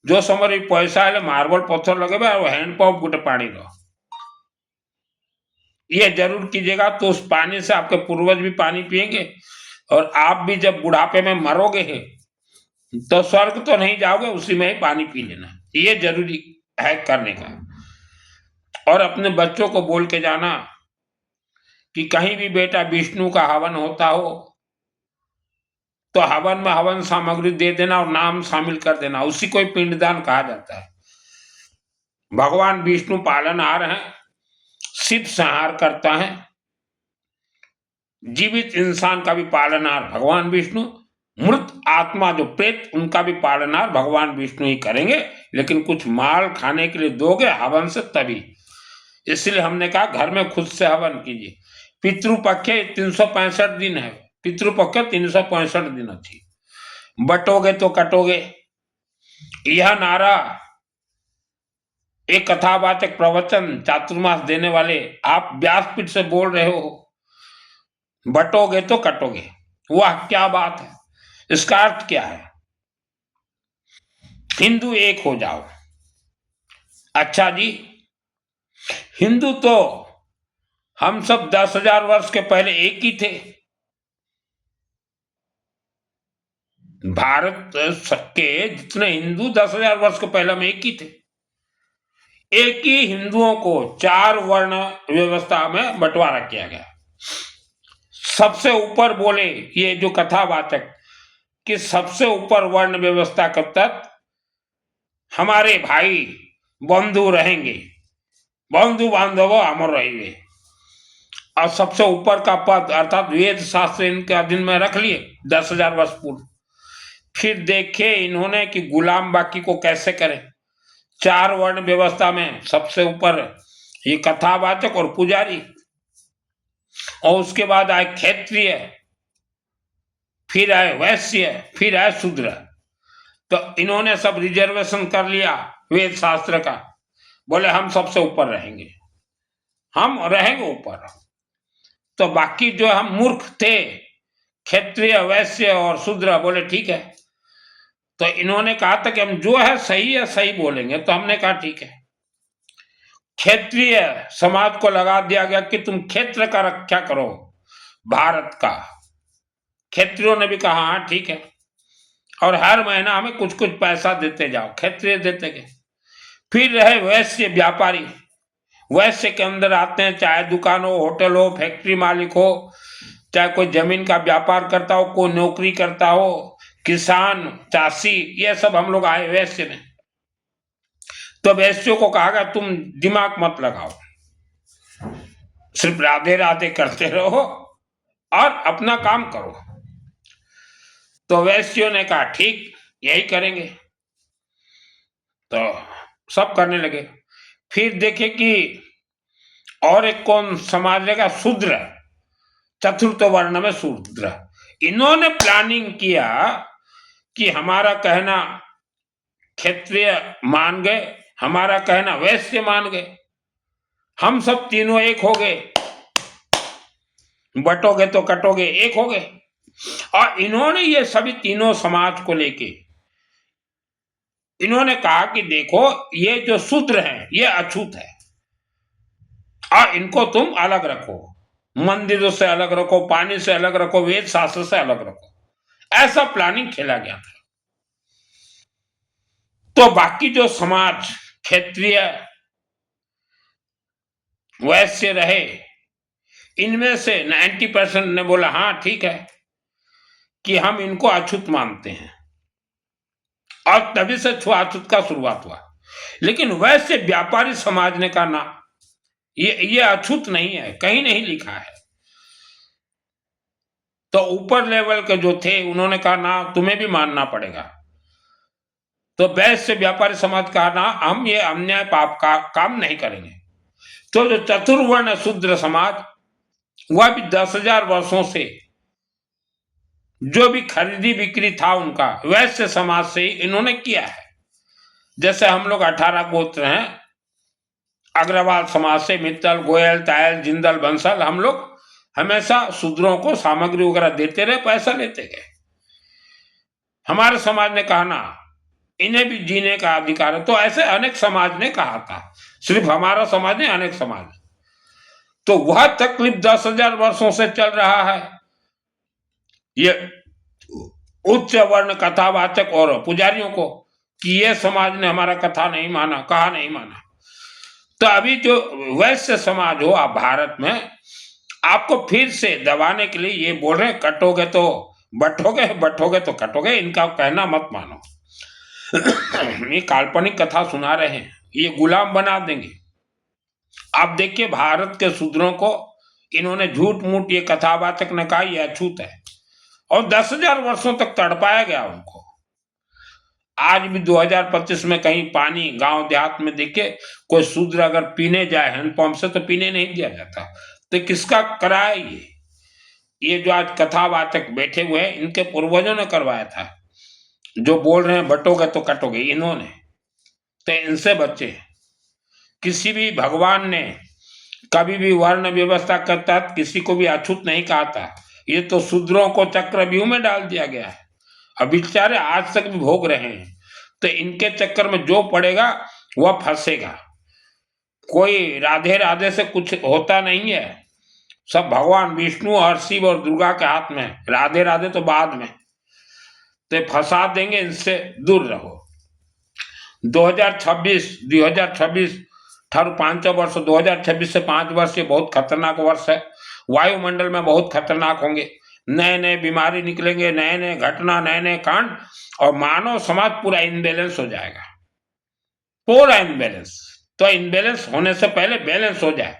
जो समय पैसा है मार्बल पत्थर लगे और हैंडपंप गोटे पानी रो, ये जरूर कीजिएगा। तो उस पानी से आपके पूर्वज भी पानी पिएंगे, और आप भी जब बुढ़ापे में मरोगे तो स्वर्ग तो नहीं जाओगे, उसी में ही पानी पी लेना, ये जरूरी है करने का। और अपने बच्चों को बोल के जाना कि कहीं भी बेटा विष्णु का हवन होता हो तो हवन में हवन सामग्री दे देना और नाम शामिल कर देना, उसी को पिंडदान कहा जाता है। भगवान विष्णु पालनहार हैं, शिव संहार करता है। जीवित इंसान का भी पालनहार भगवान विष्णु, मृत आत्मा जो प्रेत, उनका भी पालनहार भगवान विष्णु ही करेंगे। लेकिन कुछ माल खाने के लिए दोगे हवन से, तभी। इसलिए हमने कहा घर में खुद से हवन कीजिए। पितृपक्ष 365 दिन है, पितृपक्ष 365 दिन अच्छी, बटोगे तो कटोगे। यह नारा एक कथावाचक प्रवचन चातुर्मास देने वाले आप व्यासपीठ से बोल रहे हो, बटोगे तो कटोगे। वाह क्या बात है! इसका अर्थ क्या है? हिंदू एक हो जाओ। अच्छा जी, हिंदू तो हम सब 10,000 वर्ष के पहले एक ही थे। भारत के जितने हिंदू 10,000 वर्ष के पहले में एक ही थे। एक ही हिंदुओं को 4 वर्ण व्यवस्था में बंटवारा किया गया। सबसे ऊपर बोले ये जो कथावाचक कि सबसे ऊपर वर्ण व्यवस्था के तहत हमारे भाई बंधु रहेंगे, बंधु बांधव अमर रहेंगे, और सबसे ऊपर का पद अर्थात वेद शास्त्र इनके अधीन में रख लिए 10,000 वर्ष पूर्व। फिर देखे इन्होंने कि गुलाम बाकी को कैसे करें। 4 वर्ण व्यवस्था में सबसे ऊपर ये कथावाचक और पुजारी, और उसके बाद आए क्षेत्रीय, फिर आए वैश्य, फिर आए शूद्र। तो इन्होंने सब रिजर्वेशन कर लिया वेद शास्त्र का, बोले हम सबसे ऊपर रहेंगे, हम रहेंगे ऊपर। तो बाकी जो हम मूर्ख थे, क्षेत्रीय, वैश्य और शूद्र, बोले ठीक है। तो इन्होंने कहा था कि हम जो है सही बोलेंगे। तो हमने कहा ठीक है। क्षेत्रीय समाज को लगा दिया गया कि तुम क्षेत्र का रक्षा करो, भारत का। क्षेत्रियों ने भी कहा हाँ ठीक है, और हर महीना हमें कुछ कुछ पैसा देते जाओ, क्षेत्रीय देते गए। फिर रहे वैश्य, व्यापारी। वैश्य के अंदर आते हैं चाहे दुकान हो, होटल हो, फैक्ट्री मालिक हो, चाहे कोई जमीन का व्यापार करता हो, कोई नौकरी करता हो, किसान, चासी, ये सब हम लोग आए वैश्य में। तो वैश्यों को कहा गया तुम दिमाग मत लगाओ, सिर्फ राधे राधे करते रहो और अपना काम करो। तो वैश्यों ने कहा ठीक, यही करेंगे। तो सब करने लगे। फिर देखे कि और एक कौन समाज रहेगा, शूद्र, चतुर्थ वर्ण में शूद्र। इन्होंने प्लानिंग किया कि हमारा कहना क्षेत्रीय मान गए, हमारा कहना वैश्य मान गए, हम सब तीनों एक हो गए, बटोगे तो कटोगे, एक हो गए। और इन्होंने ये सभी तीनों समाज को लेके इन्होंने कहा कि देखो ये जो शूद्र हैं ये अछूत है, और इनको तुम अलग रखो, मंदिरों से अलग रखो, पानी से अलग रखो, वेद शास्त्र से अलग रखो। ऐसा प्लानिंग खेला गया था। तो बाकी जो समाज क्षेत्रीय, वैश्य रहे, इनमें से 90% ने बोला हाँ ठीक है कि हम इनको अछूत मानते हैं, और तभी से छुआछूत का शुरुआत हुआ। लेकिन वैश्य व्यापारी समाज ने कहा ना, ये अछूत नहीं है, कहीं नहीं लिखा है। तो ऊपर लेवल के जो थे उन्होंने कहा ना, तुम्हें भी मानना पड़ेगा। तो वैश्य व्यापारी समाज कहा ना, हम ये अन्याय पाप का काम नहीं करेंगे। तो जो चतुर्वर्ण शूद्र समाज, वह भी 10,000 वर्षों से जो भी खरीदी बिक्री था उनका वैश्य समाज से इन्होंने किया है। जैसे हम लोग 18 गोत्र हैं, अग्रवाल समाज से मित्तल, गोयल, तायल, जिंदल, बंसल, हम लोग हमेशा शूद्रों को सामग्री वगैरह देते रहे, पैसा लेते गए। हमारे समाज ने कहा ना, इन्हें भी जीने का अधिकार है। तो ऐसे अनेक समाज ने कहा था, सिर्फ हमारा समाज नहीं, अनेक समाज। तो वह तकलीफ 10,000 वर्षों से चल रहा है। ये उच्च वर्ण कथावाचक और पुजारियों को कि ये समाज ने हमारा कथा नहीं माना, कहा नहीं माना। तो अभी जो वैश्य समाज हो आप भारत में, आपको फिर से दबाने के लिए ये बोल रहे कटोगे तो बटोगे, बटोगे तो कटोगे, इनका कहना मत मानो। ये काल्पनिक कथा सुना रहे हैं, ये गुलाम बना देंगे। आप देखिए भारत के शूद्रों को इन्होंने झूठ मूठ ये कथावाचक ने कहा ये अछूत है, और 10,000 वर्षों तक तड़पाया गया उनको। आज भी 2025 में कहीं पानी गांव देहात में देखे कोई शूद्र अगर पीने जाए हैंडपंप से तो पीने नहीं दिया जाता। तो किसका कराया ये जो आज कथावाचक बैठे हुए हैं, इनके पूर्वजों ने करवाया था। जो बोल रहे हैं बटोगे तो कटोगे, इन्होंने। तो इनसे बचे। किसी भी भगवान ने कभी भी वर्ण व्यवस्था करता किसी को भी अछूत नहीं कहा था। ये तो शूद्रों को चक्रव्यूह में डाल दिया गया है, अब बेचारे आज तक भी भोग रहे हैं। तो इनके चक्कर में जो पड़ेगा वह फंसेगा। कोई राधे राधे से कुछ होता नहीं है, सब भगवान विष्णु और शिव और दुर्गा के हाथ में। राधे राधे तो बाद में। तो फंसा देंगे, इनसे दूर रहो। 2026 ठारू 5 वर्ष, 2026 से 5 वर्ष ये बहुत खतरनाक वर्ष है। वायुमंडल में बहुत खतरनाक होंगे, नए नए बीमारी निकलेंगे, नए नए घटना, नए नए कांड, और मानव समाज पूरा इनबैलेंस हो जाएगा, पूरा इनबैलेंस। तो इनबैलेंस होने से पहले बैलेंस हो जाए।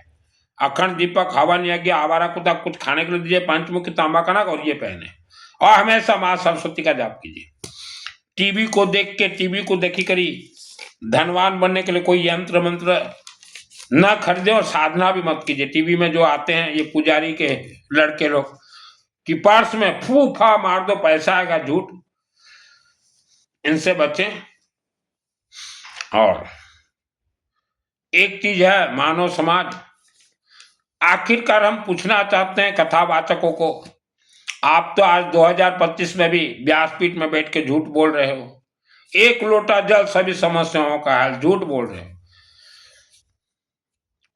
अखंड दीपक, हवन यज्ञ, आवारा कुत्ता कुछ खाने के लिए दीजिए, पंचमुखी तांबा कनक और ये पहने, और हमेशा मां सरस्वती का जाप कीजिए। टीवी को देख के, टीवी को देखी करी धनवान बनने के लिए कोई यंत्र मंत्र ना खरीदे, और साधना भी मत कीजिए। टीवी में जो आते हैं ये पुजारी के लड़के लोग कि पर्स में फूफा मार दो पैसा आएगा, झूठ, इनसे बचें। और एक चीज है, मानव समाज, आखिरकार हम पूछना चाहते हैं कथावाचकों को, आप तो आज 2025 में भी व्यासपीठ में बैठ के झूठ बोल रहे हो, एक लोटा जल सभी समस्याओं का हल, झूठ बोल रहे हो।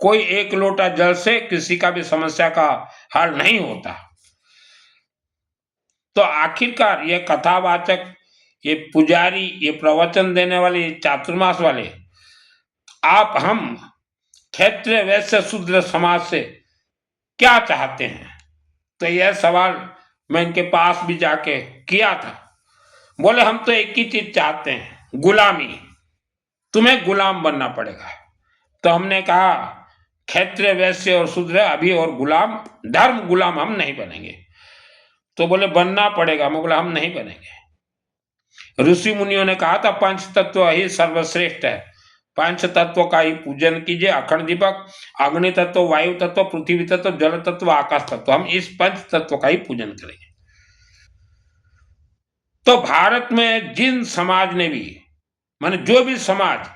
कोई एक लोटा जल से किसी का भी समस्या का हल नहीं होता। तो आखिरकार ये कथावाचक, ये पुजारी, ये प्रवचन देने वाले, ये चातुर्मास वाले, आप हम क्षेत्रीय वैश्य शूद्र समाज से क्या चाहते हैं? तो यह सवाल मैं इनके पास भी जाके किया था। बोले हम तो एक ही चीज चाहते हैं, गुलामी, तुम्हें गुलाम बनना पड़ेगा। तो हमने कहा क्षेत्रीय वैश्य और शूद्र अभी, और गुलाम, धर्म गुलाम हम नहीं बनेंगे। तो बोले बनना पड़ेगा। मैं बोला हम नहीं बनेंगे। ऋषि मुनियों ने कहा था पंच तत्व ही सर्वश्रेष्ठ है, पंच तत्व का ही पूजन कीजिए। अखंड दीपक, अग्नि तत्व, वायु तत्व, पृथ्वी तत्व, जल तत्व, आकाश तत्व, हम इस पंच तत्व का ही पूजन करेंगे। तो भारत में जिन समाज ने भी, माने जो भी समाज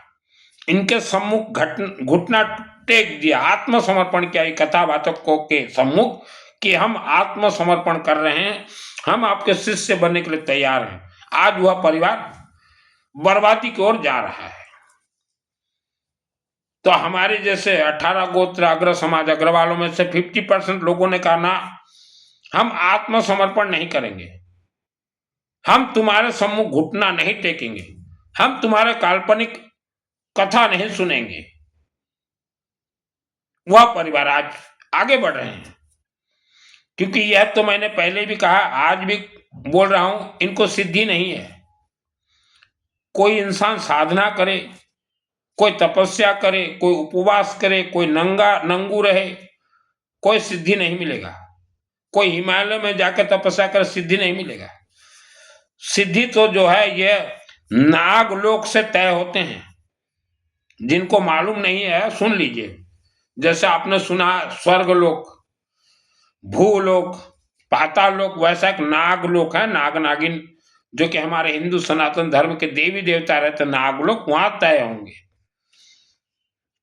इनके सम्मुख घुटना टेक दिया, आत्मसमर्पण किया कथावाचकों के सम्मुख कि हम आत्मसमर्पण कर रहे हैं, हम आपके शिष्य बनने के लिए तैयार हैं, आज वह परिवार बर्बादी की ओर जा रहा है। तो हमारे जैसे 18 गोत्र अग्र समाज अग्रवालों में से 50% लोगों ने कहा ना, हम आत्मसमर्पण नहीं करेंगे, हम तुम्हारे सम्मुख घुटना नहीं टेकेंगे, हम तुम्हारे काल्पनिक कथा नहीं सुनेंगे। वह परिवार आज आगे बढ़ रहे हैं, क्योंकि यह तो मैंने पहले भी कहा, आज भी बोल रहा हूं, इनको सिद्धि नहीं है। कोई इंसान साधना करे, कोई तपस्या करे, कोई उपवास करे, कोई नंगू रहे, कोई सिद्धि नहीं मिलेगा। कोई हिमालय में जाकर तपस्या करे, सिद्धि नहीं मिलेगा। सिद्धि तो जो है ये नागलोक से तय होते हैं। जिनको मालूम नहीं है सुन लीजिए, जैसे आपने सुना स्वर्गलोक, भूलोक, पाताल लोक, वैसा एक नागलोक है, नाग नागिन, जो कि हमारे हिंदू सनातन धर्म के देवी देवता रहते नागलोक, वहां तय होंगे।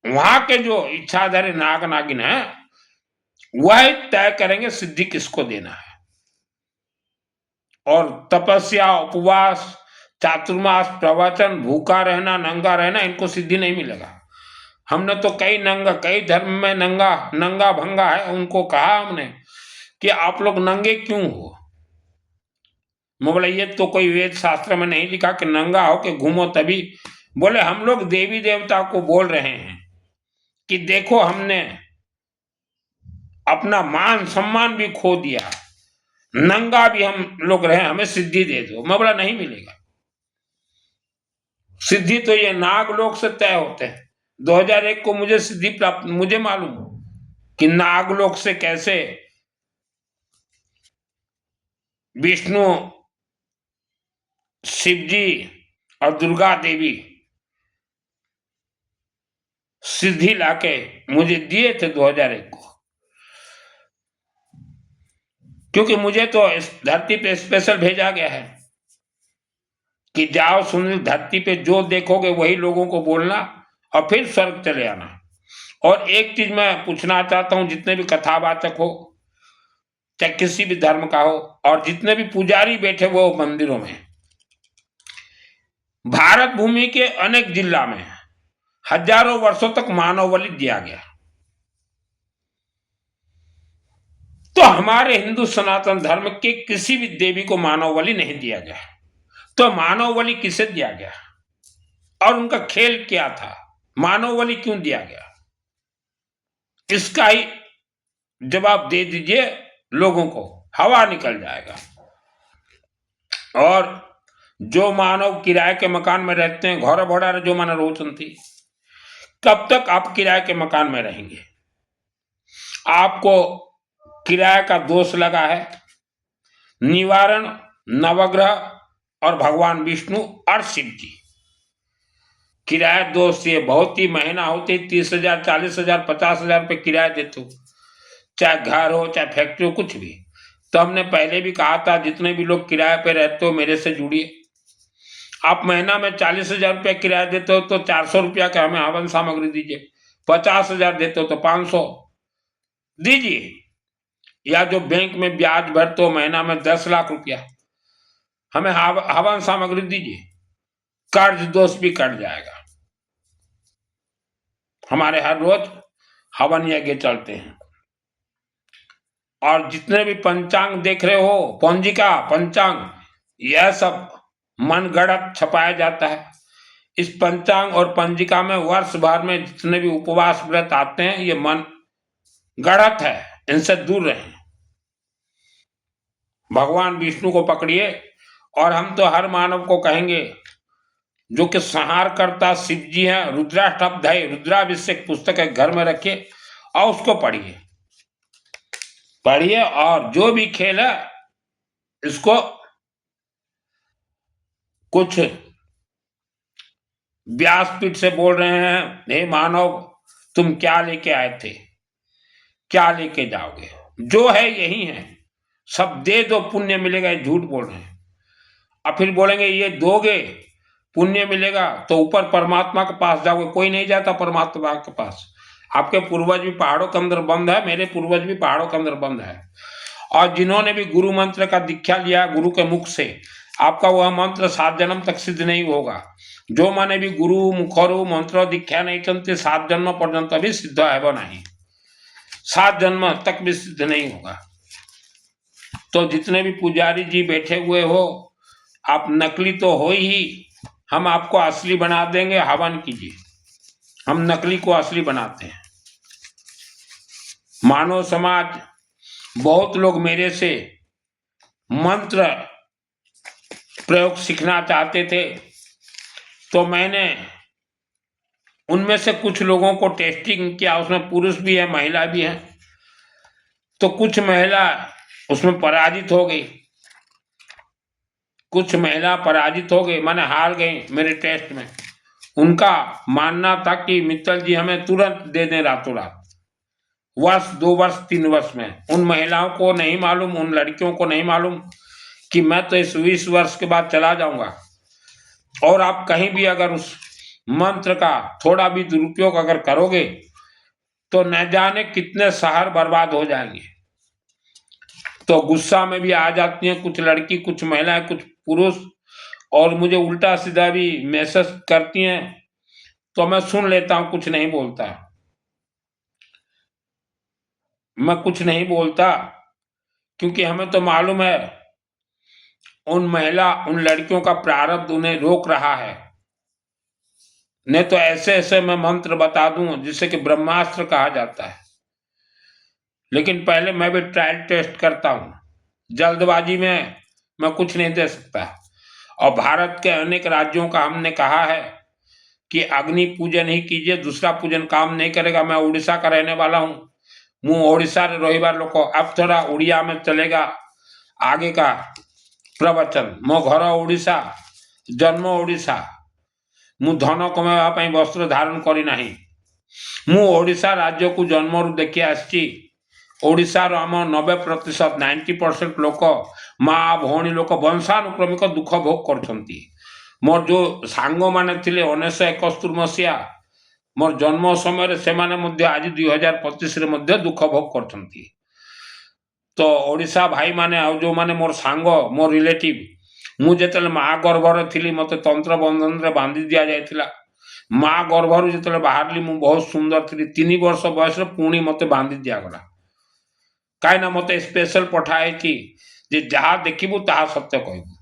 वहां के जो इच्छाधारी नाग नागिन है वह तय करेंगे सिद्धि किसको देना है। और तपस्या, उपवास, चातुर्मास, प्रवचन, भूखा रहना, नंगा रहना, इनको सिद्धि नहीं मिलेगा। हमने तो कई धर्म में नंगा भंगा है, उनको कहा हमने कि आप लोग नंगे क्यों हो। मैं बोला ये तो कोई वेद शास्त्र में नहीं लिखा कि नंगा हो के घूमो तभी। बोले हम लोग देवी देवता को बोल रहे हैं कि देखो हमने अपना मान सम्मान भी खो दिया, नंगा भी हम लोग रहे, हमें सिद्धि दे दो। मैं बोला नहीं मिलेगा, सिद्धि तो ये नागलोक से तय होते हैं। 2001 को मुझे सिद्धि प्राप्त, मुझे मालूम कि नागलोक से कैसे विष्णु, शिवजी और दुर्गा देवी सिद्धि लाके मुझे दिए थे 2001 को। क्योंकि मुझे तो इस धरती पे स्पेशल भेजा गया है कि जाओ सुन, धरती पे जो देखोगे वही लोगों को बोलना और फिर स्वर्ग चले आना। और एक चीज मैं पूछना चाहता हूं, जितने भी कथावाचक हो, चाहे किसी भी धर्म का हो, और जितने भी पुजारी बैठे वो मंदिरों में, भारत भूमि के अनेक जिला में हजारों वर्षों तक मानव बलि दिया गया। तो हमारे हिंदू सनातन धर्म के किसी भी देवी को मानव बलि नहीं दिया गया। तो मानव बलि किसे दिया गया और उनका खेल क्या था, मानव बलि क्यों दिया गया, इसका ही जवाब दे दीजिए लोगों को, हवा निकल जाएगा। और जो मानव किराए के मकान में रहते हैं, घर भड़ा जो माना रोचंती, कब तक आप किराए के मकान में रहेंगे? आपको किराए का दोष लगा है। निवारण नवग्रह और भगवान विष्णु और शिव जी। किराया दोष ये बहुत ही महीना होते 30,000 40,000 50,000 रुपये किराया देते हो, चाहे घर हो चाहे फैक्ट्री हो कुछ भी। तो हमने पहले भी कहा था जितने भी लोग किराए पे रहते हो मेरे से जुड़िए। आप महीना में 40,000 रुपया किराया देते हो तो 400 रुपया का हमें हवन सामग्री दीजिए। 50,000 देते हो तो 500 दीजिए। या जो बैंक में ब्याज भरते हो महीना में 10 लाख रुपया, हमें हवन सामग्री दीजिए, कर्ज दोष भी कट जाएगा। हमारे हर रोज हवन यज्ञ चलते हैं। और जितने भी पंचांग देख रहे हो, पंजिका पंचांग, यह सब मन गढ़ंत छपाया जाता है। इस पंचांग और पंजिका में वर्ष भर में जितने भी उपवास व्रत आते हैं ये मन गढ़ंत है, इनसे दूर रहें। भगवान विष्णु को पकड़िए। और हम तो हर मानव को कहेंगे जो कि संहार करता शिव जी हैं, रुद्राष्टक रुद्राभिषेक पुस्तक है घर में रखिए और उसको पढ़िए। और जो भी खेल है इसको कुछ व्यासपीठ से बोल रहे हैं, हे मानव तुम क्या लेके आए थे, क्या लेके जाओगे, जो है यही है, सब दे दो पुण्य मिलेगा। ये झूठ बोल रहे हैं। अब फिर बोलेंगे ये दोगे पुण्य मिलेगा तो ऊपर परमात्मा के पास जाओगे। कोई नहीं जाता परमात्मा के पास। आपके पूर्वज भी पहाड़ों के अंदर बंद है, मेरे पूर्वज भी पहाड़ों के अंदर बंद है। और जिन्होंने भी गुरु मंत्र का दीक्षा लिया गुरु के मुख से, आपका वह मंत्र 7 जन्म तक सिद्ध नहीं होगा। जो माने भी गुरु मुखरु मंत्र दीक्षा नहीं चलते 7 जन्म पर्यंत भी सिद्ध है नहीं, 7 जन्म तक भी सिद्ध नहीं होगा। तो जितने भी पुजारी जी बैठे हुए हो, आप नकली तो हो ही, हम आपको असली बना देंगे। हवन कीजिए, हम नकली को असली बनाते हैं। मानव समाज बहुत लोग मेरे से मंत्र प्रयोग सीखना चाहते थे, तो मैंने उनमें से कुछ लोगों को टेस्टिंग किया। उसमें पुरुष भी है महिला भी है। तो कुछ महिला उसमें पराजित हो गई, कुछ महिला पराजित हो गई, माने हार गई मेरे टेस्ट में। उनका मानना था कि मित्तल जी हमें तुरंत दे दें रातों रात, वर्ष 2 वर्ष 3 वर्ष में। उन महिलाओं को नहीं मालूम, उन लड़कियों को नहीं मालूम कि मैं तो इस 20 वर्ष के बाद चला जाऊंगा। और आप कहीं भी अगर उस मंत्र का थोड़ा भी दुरुपयोग अगर करोगे तो न जाने कितने शहर बर्बाद हो जाएंगे। तो गुस्सा में भी आ जाती हैं कुछ लड़की, कुछ महिलाएं, कुछ पुरुष, और मुझे उल्टा सीधा भी मैसेज करती हैं। तो मैं सुन लेता हूं, कुछ नहीं बोलता। मैं कुछ नहीं बोलता क्योंकि हमें तो मालूम है उन लड़कियों का प्रारब्ध उन्हें रोक रहा है। नहीं तो ऐसे ऐसे मैं मंत्र बता दूं जिसे कि ब्रह्मास्त्र कहा जाता है। लेकिन पहले मैं भी ट्रायल टेस्ट करता हूं। जल्दबाजी में मैं कुछ नहीं दे सकता। और भारत के अनेक राज्यों का हमने कहा है कि अग्नि पूजन ही कीजिए, दूसरा पूजन काम नहीं करेगा। मैं उड़ीसा का रहने वाला हूं, मु ओडिशा रविवार लोग। अब थोड़ा उड़िया में चलेगा आगे का प्रवचन। मो घर ओडिशा, जन्म ओडिशा, मु धन कमाइबा ପାଇଁ वस्त्र धारण करी नाही। मु ओडिशा राज्य को जन्मरू देखि आछि। ओडिशार आम 90% 90% लोक माँ भौणी लोक वंशानुक्रमिक दुख भोग करछंती। मोर जो सांग माने थिले 1971 मसीहा मोर जन्म समय से माने मध्य आज 2025 रे मध्य दुख भोग करछंती। तो ओडिशा भाई माने आ जो माने मोर सांग मोर रिलेटिव, मु जेतले माँ गर्भर थिली मते तंत्र बंधन रे बांधी दिया जायतिला। माँ गर्भर जेतले बाहरली मु बहुत सुंदर थी। 3 वर्ष बयस पुणी मते बांधी दिया गला। कहीं मते स्पेशल पठाए कि जे जहाँ देखिबू ताहा सत्य कहबू।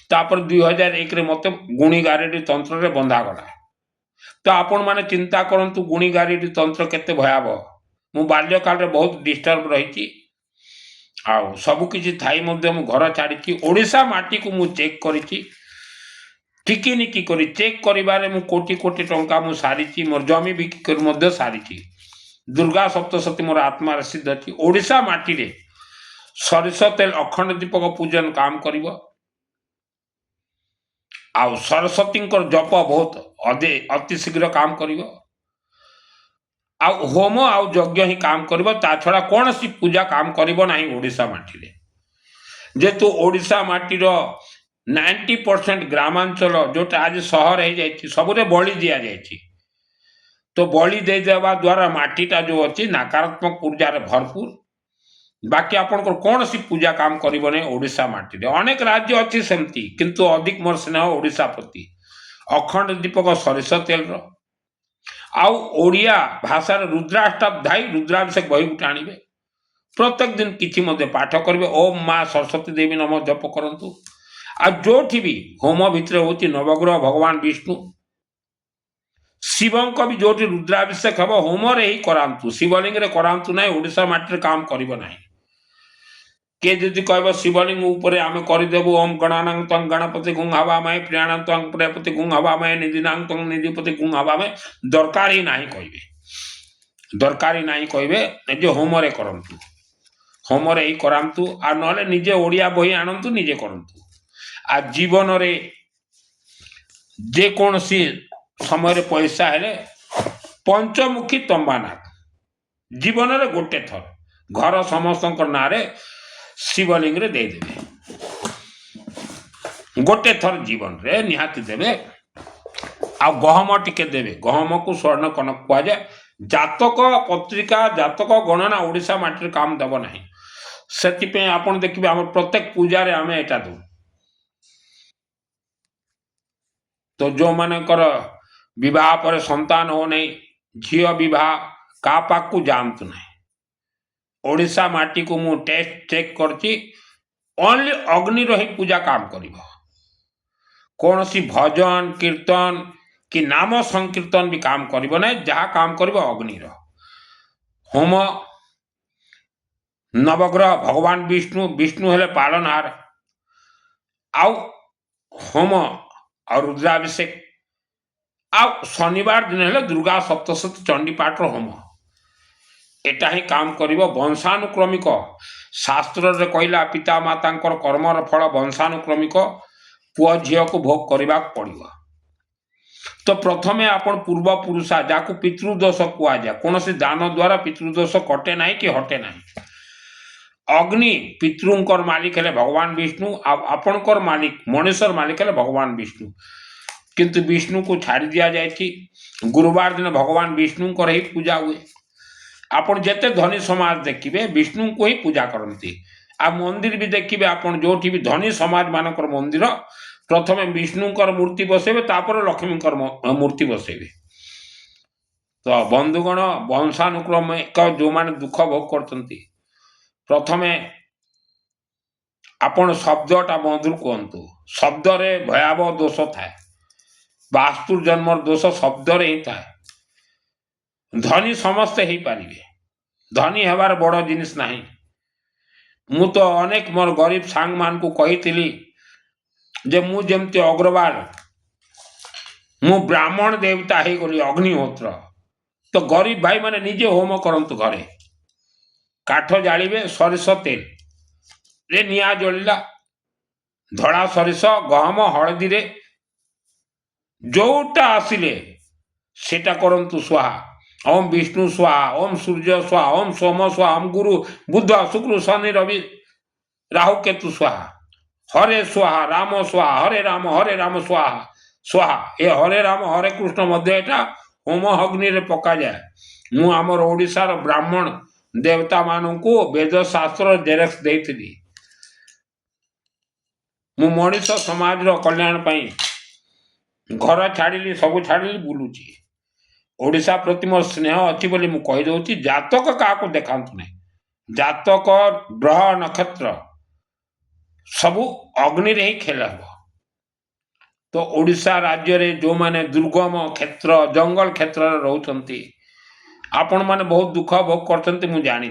तापर 2001 रे मते गुणी गारेडी तंत्र रे बंधा गला। तो आपण माने चिंता करंतु गुणी गारेडी तंत्र केते भयावह। मु बाल्यकाल रे बहुत डिस्टर्ब रही आउ सबु किछि थाई मध्य मु घर छाड़ी ओडिशा माटी को मु चेक करिछि टिकिनिकी करी चेक करिबारे मु कोटी कोटी टंका मु सारिछि मोर जमी बिक्री कर मध्य सारिछि दुर्गा सप्तशती मोर आत्मा सिद्ध अछि ओडिशा माटी रे सरिष तेल अखंड दीपक पूजन काम करिवो आउ सरस्वती जप बहुत अति शीघ्र काम करिवो आउ होम आउ यज्ञ ही काम करिवो ता छडा कौन सी पूजा काम करिवो नाही ओडिशा माटी रे जेतु ओडिशा माटी रो 90% ग्रामांचल जोटा आज सहर हो जाए सबुरे बलि दिया जाए तो बलि दे देवा द्वारा माटीटा जो अच्छी नकारात्मक ऊर्जार भरपूर बाकी आपण कौन सी पूजा काम करिवने ओडिशा माटी रे अनेक राज्य अच्छी सेमती किंतु अधिक मोर स्नेह ओडिशा प्रति अखंड दीपक सरिष तेल रो आउ ओडिया भाषा रुद्राष्टाध्यायी रुद्राभिषेक बही गुटे आनिबे प्रत्येक दिन किछि मध्ये पाठ करिवे ओम मां सरस्वती देवी नमः जप करंतु आ जोठी भी होम भितर होती नवग्रह भगवान विष्णु शिवंक भी जोटी रुद्राभिषेक हम होम रे ही करांतु शिवलिंग रे करांतु ना ओडिशा माटी काम करिवो नाही के जदि कहबो शिवलिंग ऊपर आमे करि देबो ओम गणानां तं गणपति गुं हवामय प्रियाणां तं प्रियपति गुं हवामय निधिनां तं निधिपति गुं हवामय दरकार ही नाही कहबे जे होम रे करंतु होम रे ही करांतु आ नले निजे ओडिया बही आनंतु निजे करंतु आ जीवन रे जे कौन सी समय पैसा हेले पंचमुखी तंबानाथ जीवन रे गोटे थर घर समस्त ना शिवलिंग रे दे देबे गोटे थर जीवन रे निहाती देबे आ गहम टिके देबे गहम को स्वर्ण कनक कह जाए जातक पत्रिका जातक गणना ओडिशा माटी काम देव नाही सेति आपण देखिबे हम प्रत्येक पूजा रे आमे एटा दो तो जो मानकर विवाह पर संतान हो नहीं झील विवाह का पाक को जानतु नहीं ओडिशा माटी को मु टेस्ट चेक करची ओनली अग्नि रही पूजा काम करिवो कौन सी भजन कीर्तन कि नाम संकीर्तन भी काम करिवो नहीं जहाँ काम करिवो अग्नि रो होम नवग्रह भगवान विष्णु विष्णु हेले पालनहार आउ होम और रुद्राभिषेक आ शनिवार दिन हेले दुर्गा सप्तशती चंडी पाठ होम एटा ही काम करिवो वंशानुक्रमिक शास्त्र रे कहला पिता माता कर्मर फल वंशानुक्रमिक पुआ झील को भोग करबा पड़िवो तो प्रथमे आपण पूर्व पुरुषा जाकु पितृदोष कुआ जाए कौन से दान द्वारा पितृदोष कटे नाही कि हटे नाही अग्नि पितृंकर मालिक हेले भगवान विष्णु आपणकर मालिक मनुष्यर मालिक हेले भगवान विष्णु किंतु विष्णु को छाड़ी दिया जाए गुरुवार दिन भगवान विष्णु को ही पूजा हुए आपण जेते धनी समाज देखिबे विष्णु को ही पूजा करती आ मंदिर भी देखिबे आपण जोठी भी धनी समाज मानकर मंदिर प्रथमे विष्णुकर मूर्ति बसेबे तापर लक्ष्मीकर मूर्ति बसेबे तो बंधुगण वंशानुक्रमिक जो माने दुख भोग करतंती प्रथमे आपण शब्दटा बंधु कहतु शब्द रे भयावह दोष थाए वास्तु जन्म दोष शब्द रे ही थाए धनी समस्ते ही पारिबे धनी हेबार बड़ जिनिस नाही मु तो अनेक मोर गरीब सांग मान को कही जे मु जेमती अग्रवाल मु ब्राह्मण देवता ही गली अग्निहोत्र तो गरीब भाई माने निजे होम करंतु घरे काठ जालिबे सरिष तेल रे निया जलिला धड़ा सरिष गहम हलदी रे जोटा आसिले सेटा करंतु स्वाहा ओम विष्णु स्वाहा ओम सूर्य स्वाहा ओम सोम स्वाहा ओम गुरु बुध शुक्र शनि रवि राहु केतु स्वाहा हरे स्वाहा राम स्वाहा हरे राम स्वाहा स्वाहा ए हरे राम हरे कृष्ण मध्य एटा होम अग्नि रे पका जाए मु आमर ओडिशार ब्राह्मण देवता मानू को वेद शास्त्र जेरेक्स देइथिली मु मनीष समाज रो कल्याण पई घर छाड़िली सब छाड़िली बुलुची ओडिशा प्रति मोर स्नेह अच्छी बोली मु कहि दउची जातक का को देखांतु नहीं जातक ग्रह नक्षत्र सबु अग्नि रे ही खेल हो तो ओडिशा राज्य रे जो माने दुर्गम क्षेत्र जंगल क्षेत्र रहउचंती आपण मैंने बहुत दुख भोग करते मुझे जानी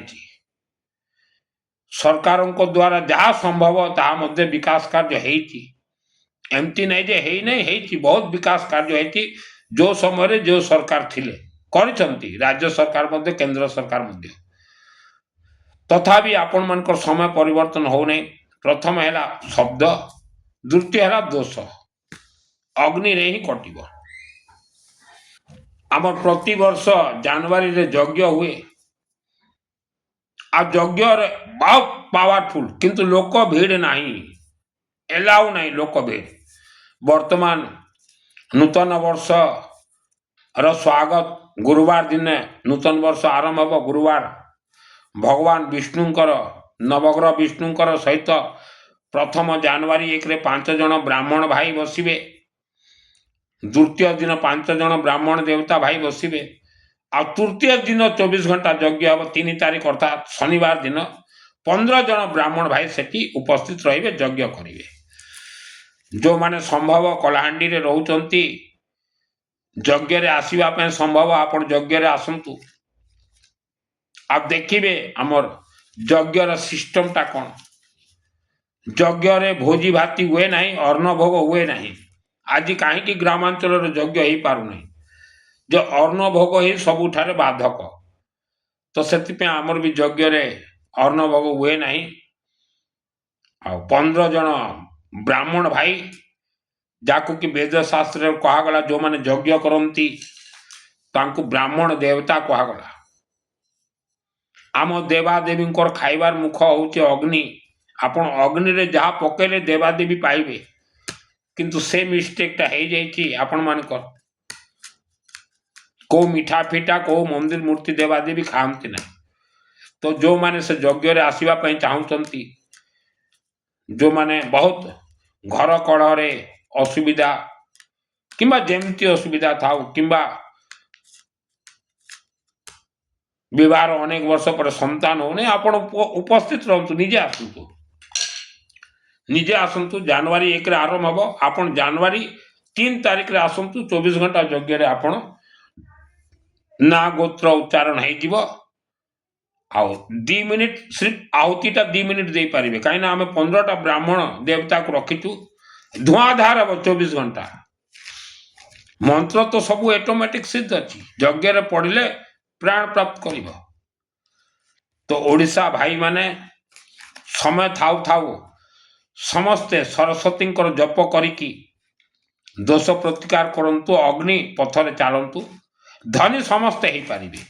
सरकार द्वारा जहाँ संभव ताहा मध्य विकास कार्य है एमती नहीं जे है नहीं है बहुत विकास कार्य है जो समय जो सरकार थिले करिसंती राज्य सरकार मध्य केंद्र सरकार मध्य तथापि आपण मानकर समय परिवर्तन हो नहीं प्रथम है शब्द द्वितीय है दोष अग्नि रे ही कटिब आम प्रति वर्ष जनवरी रे यज्ञ हुए आ यज्ञ बहुत पावरफुल किंतु लोक भीड़ नहीं एलाउ नहीं लोक भीड़ वर्तमान नूतन वर्ष र स्वागत गुरुवार दिन नूतन वर्ष आरंभ हम गुरुवार भगवान विष्णुंकर नवग्रह विष्णुंकर सहित प्रथम जनवरी 1 रे 5 जन ब्राह्मण भाई बसिबे द्वितीय दिन 5 जन ब्राह्मण देवता भाई बसिबे आ तृतीय दिन 24 घंटा यज्ञ हम 3 तारीख अर्थात शनिवार दिन 15 जन ब्राह्मण भाई सेठी उपस्थित रहिबे यज्ञ करिवे जो माने संभव कलाहांडी रे रहउचंती यज्ञ रे आसीबा पे संभव आपण यज्ञ रे आसंतु आप देखिए आमर यज्ञ सिस्टम टा कौन यज्ञ रे भोजी भाती हुए नहीं अन्न भोग हुए नहीं आज कहीं ग्रामांचल यज्ञ हो पार नहीं जो अन्न भोग ही सबुठारे बाधक तो से आमर भी यज्ञ रे अन्न भोग हुए नहीं आ 15 जन ब्राह्मण भाई जाकु कि वेद शास्त्र कहगला जो माने यज्ञ करती ब्राह्मण देवता कहगला आम देवादेवी खाइबार मुख हूँ अग्नि आपण अग्नि रे जहाँ पकेले देवादेवी पाइबे किंतु से मिस्टेकटा हो जाइए आपण मानकर को मिठा फिटा को मंदिर मूर्ति देवादेवी खाती ना तो जो माने से यज्ञ रे आसीबा पई चाहउचंती जो माने बहुत घर कड़े असुविधा किंबा जेमती असुविधा था किंबा विवाह अनेक वर्ष पर संतान होने आपण उपस्थित रहतु निजे आसतु जनवरी 1 रे आरंभ हम आपण जनवरी 3 तारीख रे आसतु 24 घंटा यज्ञ रे आपण ना गोत्र उच्चारण हो आउ 2 मिनिट सिर्फ आहुतिटा 2 मिनिट दे पारिबे काई ना हमें 15टा ब्राह्मण देवता को रखिचु धुआंधार हम 24 घंटा मंत्र तो सब ऑटोमेटिक सिद्ध अच्छी यज्ञ रे पढ़ले प्राण प्राप्त करिब तो ओडिशा भाई माने समय थाउ थाउ समस्ते सरस्वती जप करिकी दोष प्रतिकार करंतु अग्नि पथरे चलतु धनी समस्ते ही पारिबे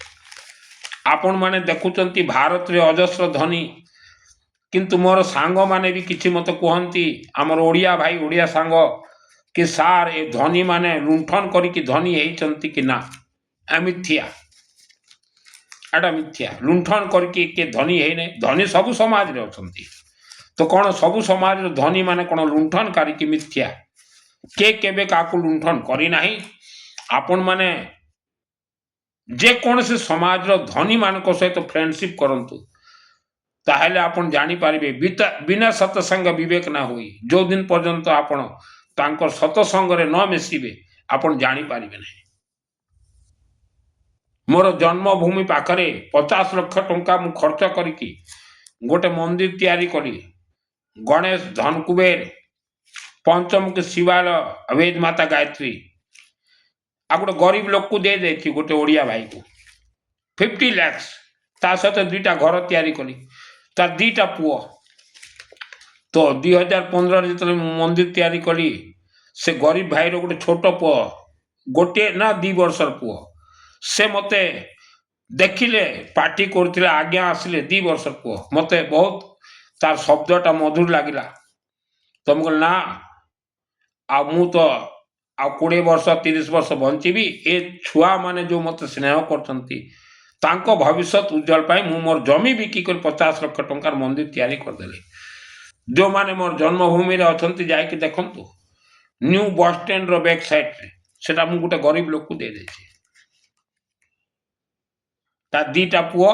आपण माने देखुचंती भारत रे अजस्र धनी किंतु मोर सांग माने भी किछि मत कहंती हमर ओडिया भाई ओडिया सांग कि सार ए धनी माने लुंठन करिकी धनी हेचंती कि ना अमिथ्या एटा मिथ्या लुंठन करके के धनी है नहीं धनी सब समाज रे अछंती तो कौन सब समाज रे धनी माने कौन लुंठन करिकी मिथ्या के केबे काकु लुंठन करी नाही आपण माने जे कौन से समाज रो धनी मानक सहित फ्रेंडशिप करंतु ताहले आपण जानी पारिबे बिना सत्संग विवेक ना होई जो दिन पर्यंत आपण तांकर सत्संग रे न मिसिबे आपण जानी पारिबे नहीं मोर जन्मभूमि पाखरे 50 लाख टंका मु खर्च करिकी गोटे मंदिर तैयारी करी गणेश धनकुबेर पंचमुखी शिवाल अवेद माता गायत्री आ गोटे गरीब लोक को दे देती गोटे ओडिया भाई को 50 लाख ता सहित 2टा घर तैयारी करी तार 2टा पुओ तो 2015 जितने मंदिर तैयारी करी से गरीब भाई रो गोटे छोट पुओ गोटे ना 2 वर्षर पुओ से मते देखिले पार्टी करथिले आज्ञा आसिले 2 वर्ष पुओ मते बहुत तार शब्दटा मधुर लागिला तुमको ना आ मु तो आ 20 वर्ष 30 वर्ष बंचीबी ए छुआ माने जो मते स्नेह करचंती तांको भविष्य उज्जवल पाई मु मोर जमी बिकी कर 50 लाख टंकार मंदिर तैयारी कर देले जो माने मोर जन्मभूमि रे अछंती जाय कि देखंतु न्यू बस स्टैंड रो बैक साइड रे सेटा मु गुटे गरीब लोक को दे देछि ता 2टा पुओ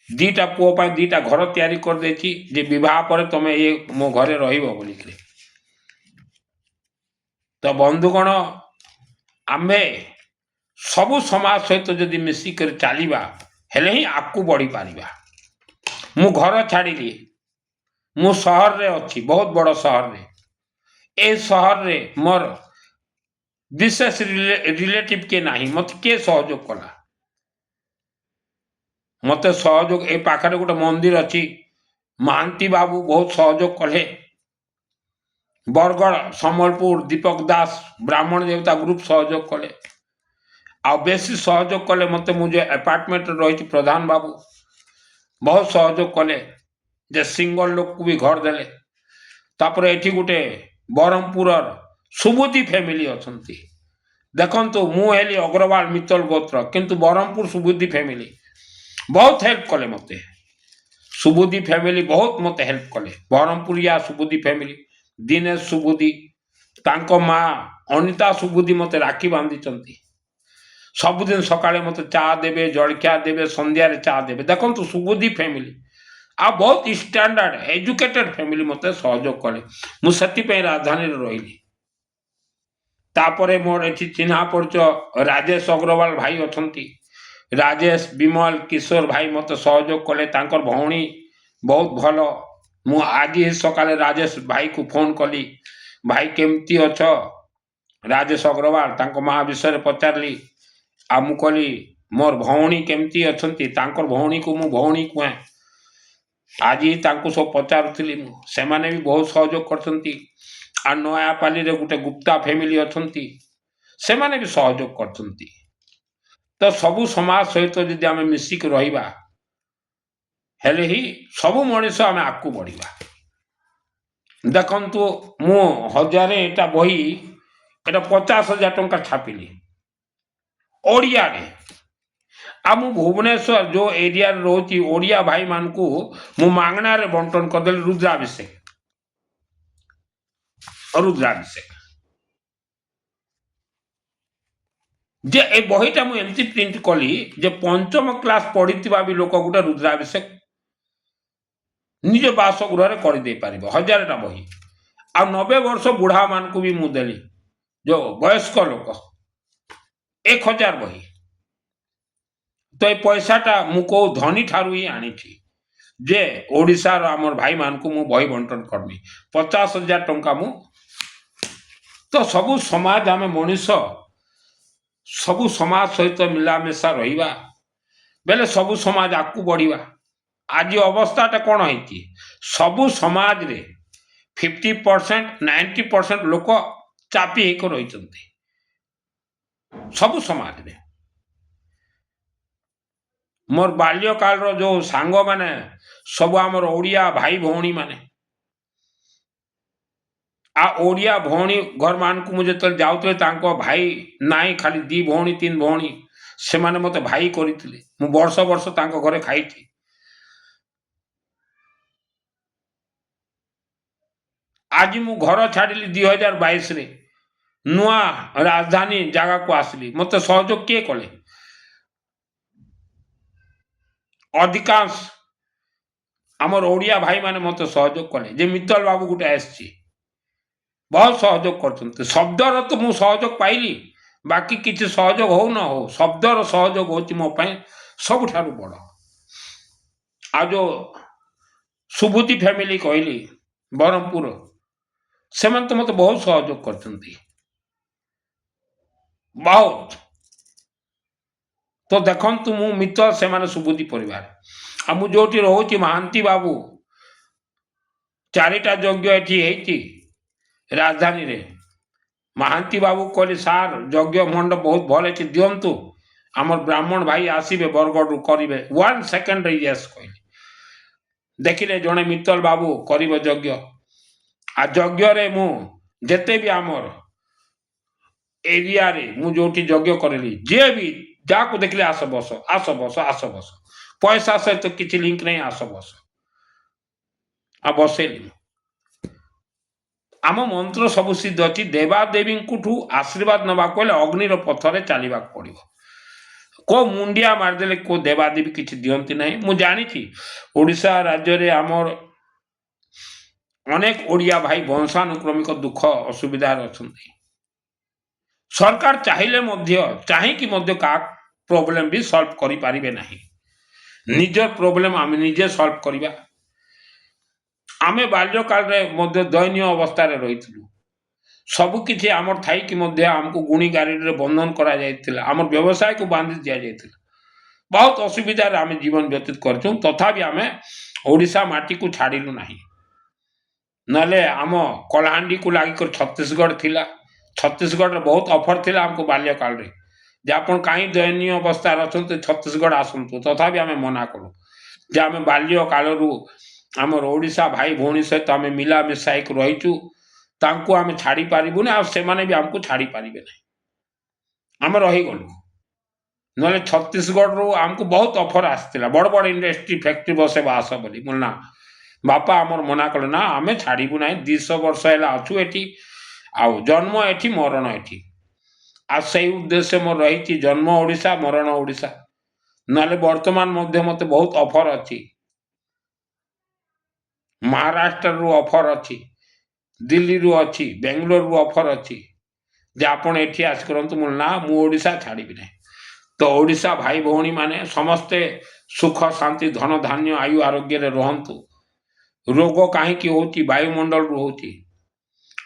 2टा पुओ पर 2टा घर तैयारी कर देछि जे विवाह पर तमे ये मो घरे रहिबो बोली के तो बंधुगण आमे सबु समाज सहित जदि मिसिकर चलिबा हेले ही आगू बढ़ी पारिबा। मु घर छाड़िली, मु सहर रे अच्छी, बहुत बड़ सहर रे। ए सहर रे मोर विशेष रिलेटिव के नाही, मत के सहयोग कला। मत सहयोग ए पाखरे गोटे मंदिर अच्छी, महांती बाबू बहुत सहयोग कले। बरगढ़ सम्बलपुर दीपक दास ब्राह्मण देवता ग्रुप सहयोग कले। आ बेसी सहयोग कले मत मुझे अपार्टमेंट रही प्रधान बाबू बहुत सहयोग कले, जे सिंगल लोक को भी घर देले। तापर एठी गुटे बरहमपुर सुबुद्धि फैमिली अछंती। देखंतु मु हेली अग्रवाल मित्तल गोत्र, किंतु बरहमपुर सुबुद्धि फैमिली बहुत हेल्प कले मते। सुबुद्धि फैमिली बहुत मते हेल्प कले। बरहमपुरिया सुबुद्धि फैमिली, दिनेश सुबुद्धि, तांको माँ अनिता सुबुद्धि मते राखी बांधी चंती। सबुदिन सकाळे मते चा देबे, जलखिया देबे, संध्या रे चा देबे। देखंतु सुबुद्धि फैमिली आ बहुत स्टैंडर्ड एजुकेटेड फैमिली मते सहयोग कले। मु सती पे राजधानी रे रहिली। तापरे मोर एठी चिन्हा परिचय राजेश अग्रवाल भाई अछंती। राजेश विमल किशोर भाई मते सहयोग कले। तांकर भौणी बहुत भलो। मु आज ही सकाळे राजेश भाई को फोन कली, भाई केमती अछ? राजेश अग्रवाल तांको माँ विषय पचारली। आ मु कहली मोर भौणी केमती अछंती? तांकर भौणी को मु भौणी कुए। आज ही तांको सब पचारुथिली मु, सेमाने भी बहुत सहयोग करछंती। आ नयापाली रे गुटे गुप्ता फैमिली अछंती, सेमाने भी सहयोग करछंती। तो सबु समाज सहित जदि आमे मिसिक रहिबा हेले ही सबु मनुष्य आमे आगू बढ़िबा। देखंतु मु हजारे एटा बही एटा 50,000 टंका छापिली ओडिया रे। आ मु भुवनेश्वर जो एरिया रोची ओडिया भाई मान को मु मांगना रे बंटन कर देली रुद्राभिषेक। जे ए बहीटा मु एमती प्रिंट कली जे पंचम क्लास पढ़िथिबा भी लोक गुटे रुद्राभिषेक निज बासगृह रे कर दे पारिबो। 1000टा बही आ 90 वर्ष बुढ़ा मान को भी मु देली, जो वयस्क लोक 1000 बही। तो ये पैसाटा मु को धनी ठारू ही आनी थी जे ओडिशा रो हमर भाई मान को मु बही बंटन करमी 50,000 टंका मु। तो सबु समाज आमे मनुष्य सबु समाज सहित मिलामेशा रहिबा बेले सबु समाज आगू बढ़िबा। आज अवस्थाटा कौन है? सबु समाज रे 50% 90% लोक चापी होकर रही सबु समाज रे। मोर बाल्यकाल रो जो सांग माने सब आमर ओडिया भाई भौणी माने आ ओडिया भौणी घर मान को मुझे तो जाउतले तांको भाई नाई खाली 2 भौणी 3 भौणी से माने मते भाई करितले। मु वर्ष वर्ष तांको घरे खाइथि। आज मु घर छाड़िली 2022 रे नुआ राजधानी जगह को आसली। मते सहयोग किए कले? अधिकांश आमर ओडिया भाई माने मते सहयोग कले। जे मित्तल बाबू गुटे आसची बहुत सहयोग करछन्ते। शब्दर तो मु सहयोग पाइली, बाकी किछि सहयोग हो न हो शब्दर सहयोग होची मो पय सबुठारु बड़। आ जो सुबुद्धि फैमिली कहली बरहमपुर सेमान तो मते बहुत सहयोग करछन्ती बहुत। तो देखंतु मु मित्र से माने सुबुद्धि परिवार आ मु जोटी रहउची महांती बाबू 4टा यज्ञ एठी हेची राजधानी रे। महांती बाबू कहली सार यज्ञ मंड बहुत भल है दिंतु आमर ब्राह्मण भाई आसबे बरगढ़ करेंगे 1 सेकेंड यस कहली। देखिले जड़े मित्तल बाबू कर यज्ञ आ यज्ञ रे मु जेते भी आमर एरिया रे मु जोटी यज्ञ करली जे भी जाको देखले आस बस आस बस आस बस पैसा सहित तो किसी लिंक नहीं आस बस आ बसेली। आम मंत्र सब सिद्ध अच्छी देवादेवी आशीर्वाद नवा कहले अग्निर पथरे चलवा पड़ो। को मुंडिया मारदेले को देवादेवी किसी दियंती नहीं। मु जानी ओडिशा राज्य रे आमर अनेक ओडिया भाई वंशानुक्रमिक दुख असुविधा अच्छा सरकार चाहिए चाहिए का प्रोब्लेम भी सॉल्व करि पारिबे नहीं। निजर प्रोब्लेम आम निजे सॉल्व करवा। आमे बाल्यकाल रे दयनीय अवस्था रही सबकि आमर थी आमको गुणी गाड़ी बंधन कर आम व्यवसाय को बांधि दि जाता। बहुत असुविधा आम जीवन व्यतीत कर तथापि आम ओडिशा माटी को छाड़िलु नहीं। नले आम कलाहांडी को लगिक छत्तीसगढ़ थिला। छत्तीसगढ़ बहुत ऑफर थिला आमको बाल्यकाल रे जे आपण कहीं दयनीय अवस्था अच्छा छत्तीसगढ़ आसतु तथापि आम मना करूँ जे आम बाल्यकाल आम ओडिशा भाई भौणी सहित आम मिला मिसाई रहीचु तांको आम छाड़ी पारिबुनि आ सेमाने भी आमको छाड़ी पारिबे नहीं। आम रहीगलु नले छत्तीसगढ़ रू आमको बहुत ऑफर आसला बड़ बड़ इंडस्ट्री फैक्ट्री बसेबा आस बोली ना बापा आमर मना कले ना आम छाड़बू ना 200 वर्ष है अच्छु एटी आउ जन्म एटी मरण एटी आ से उद्देश्य मोर रही जन्म ओडिशा मरण ओडिशा नले वर्तमान मत बहुत ऑफर अच्छी महाराष्ट्र रू ऑफर अच्छी दिल्ली रू अच्छी बेंगलोर रू ऑफर अच्छी जे आपण एठी आस करंतु मु ना मु ओडिशा छाड़बी ना। तो ओडिशा भाई भौणी माने समस्ते सुख शांति धन धान्य आयु आरोग्य रे रहंतु। रोग कहीं होती वायुमंडल रू होती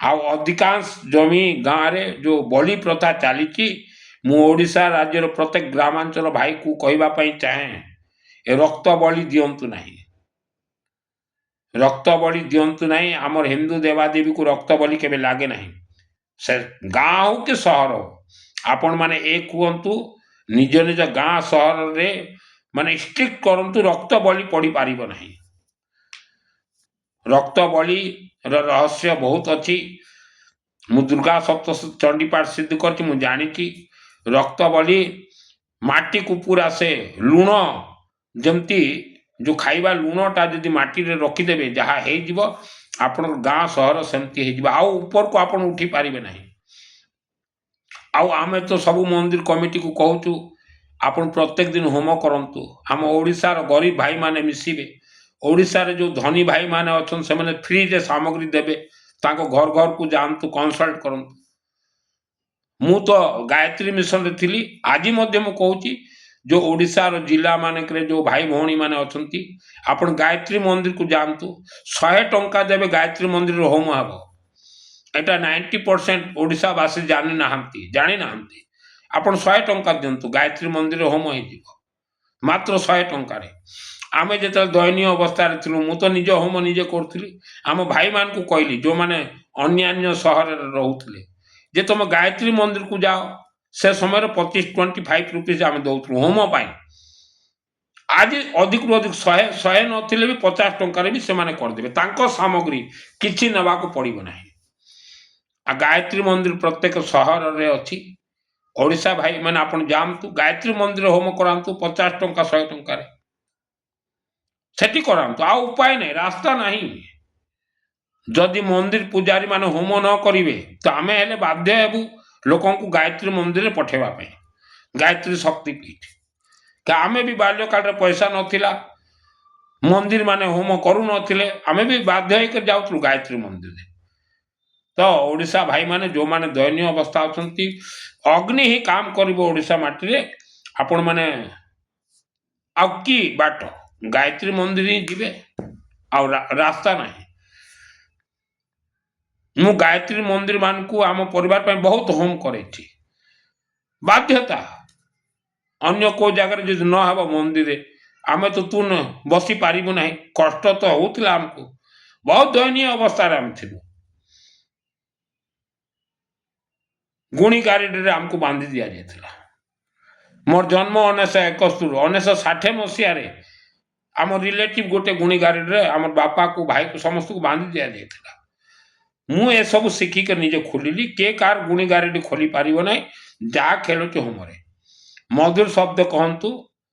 आ अधिकांश जमी गाँव रे जो बलि प्रथा चली मु ओडिशा राज्यर प्रत्येक ग्रामांचल भाई को कहवाई चाहे रक्त बलि दिंतु नहीं। रक्त बलि दिंतु नहीं। आमर हिंदू देवादेवी को रक्त बलि केबे लागे नहीं। से गाँव हो कि सहर हो आपण माने एक कहतु निज निज गाँ सहर रे माने स्ट्रिक्ट करंतु रक्त बलि पड़ी पारिबो नहीं। रक्त बलि रहस्य बहुत अच्छी मु दुर्गा सप्तशती चंडीपाठ सिद्ध कर मु जानी रक्त बलि माटी को पूरा से लुण जमती जो खाइबा लुणटा जदि माटी रे रखिदेवे जहाँ हो आपण गाँ सहर सेमती हो आउ ऊपर को आपण उठी पारिबे नहीं। आउ आमे तो सब मंदिर कमिटी को कहूँ आपण प्रत्येक दिन होम करंतु आम ओडिशार गरीब भाई माने मिसिबे। ओडिशा रे जो धनी भाई माने अछन से माने फ्री रे सामग्री देबे ताको घर घर को जानतु कंसल्ट करंतु। मु तो गायत्री मिशन रे थिली आज मध्य मु कहूची जो ओडिशार जिला मानक रे जो भाई भौणी माने अछंती आपण गायत्री मंदिर को जानतु 100 टंका देबे गायत्री मंदिर रो होम हबो। एटा 90% ओडिशावासी जानी ना आपण 100 टंका दिंतु गायत्री मंदिर होम हो मात्र 100 टंका आमे जो दयनीय अवस्था मु तो निज होम निजे करी आम भाई मान को कहली जो माने अन्य सहर रोते जे तुम गायत्री मंदिर को जाओ से समय 25 रुपीज आम दौलु होम पाई। आज अधिक रु अधिक 100 नथिले भी 50 टंकार भी से करदे सामग्री किसी नवा को पड़ो ना। आ गायत्री मंदिर प्रत्येक सहर रे अच्छी ओडिशा भाई मैंने आप जातु गायत्री मंदिर होम करातु 50 टंका 100 टंकार सेठी करातु आ उपाय नहीं रास्ता नहीं। जदि मंदिर पुजारी माने होम न करिवे तो आमे हेले बाध्य हेबु लोकों को गायत्री मंदिर रे पठेवा पे गायत्री शक्ति पीठ का आमे भी बाल्यकाल रे पैसा नथिला मंदिर माने होम करू नथिले आमे भी बाध्य होकर जाउतु गायत्री मंदिर रे। तो ओडिशा भाई माने जो माने दयनीय अवस्था अछंती अग्नि ही काम करिवो ओडिशा माटी रे आपण माने आउ की बाट गायत्री मंदिर ही जिवे आ रास्ता नहीं। मु गायत्री मंदिर मान को आम परिवार पे बहुत होम करे बाध्यता अन्य को जगह जो न हब मंदिर आमे तो तू न बसी पारिबु नहीं कष्ट तो होतिला हमको बहुत दयनीय अवस्था रे हम थिलु। गुणी गाड़ी आमको बांधि दि जाइथिला। मोर जन्म 1971 1960 मसीह आम रिलेटिव गोटे गुणी गाड़ी रे आम बापा को भाई को समस्त को बांधि दि जाइथिला। मु ए सब शिखिक निजे खोलिली के कार गुणी गाड़ी खोली पारिबो नहीं जा खेलुचे होमरे मधुर शब्द कहतु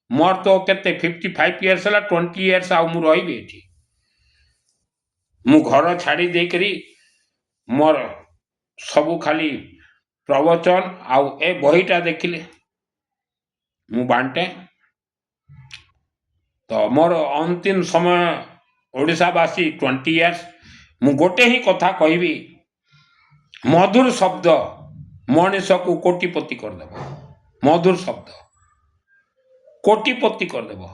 मोर तो केते 55 इयर्स है 20 इयर्स आ मु रही एठी मु घर छाड़ी दे करी मोर सबु खाली प्रवचन आउ ए बहीटा देखिले मु बांटे। तो मोर अंतिम समय ओडिशावासी 20 इयर्स मु गोटे ही कथा कहबी मधुर शब्द मनीष को कोटिपति करदेव मधुर शब्द कोटिपति करदेव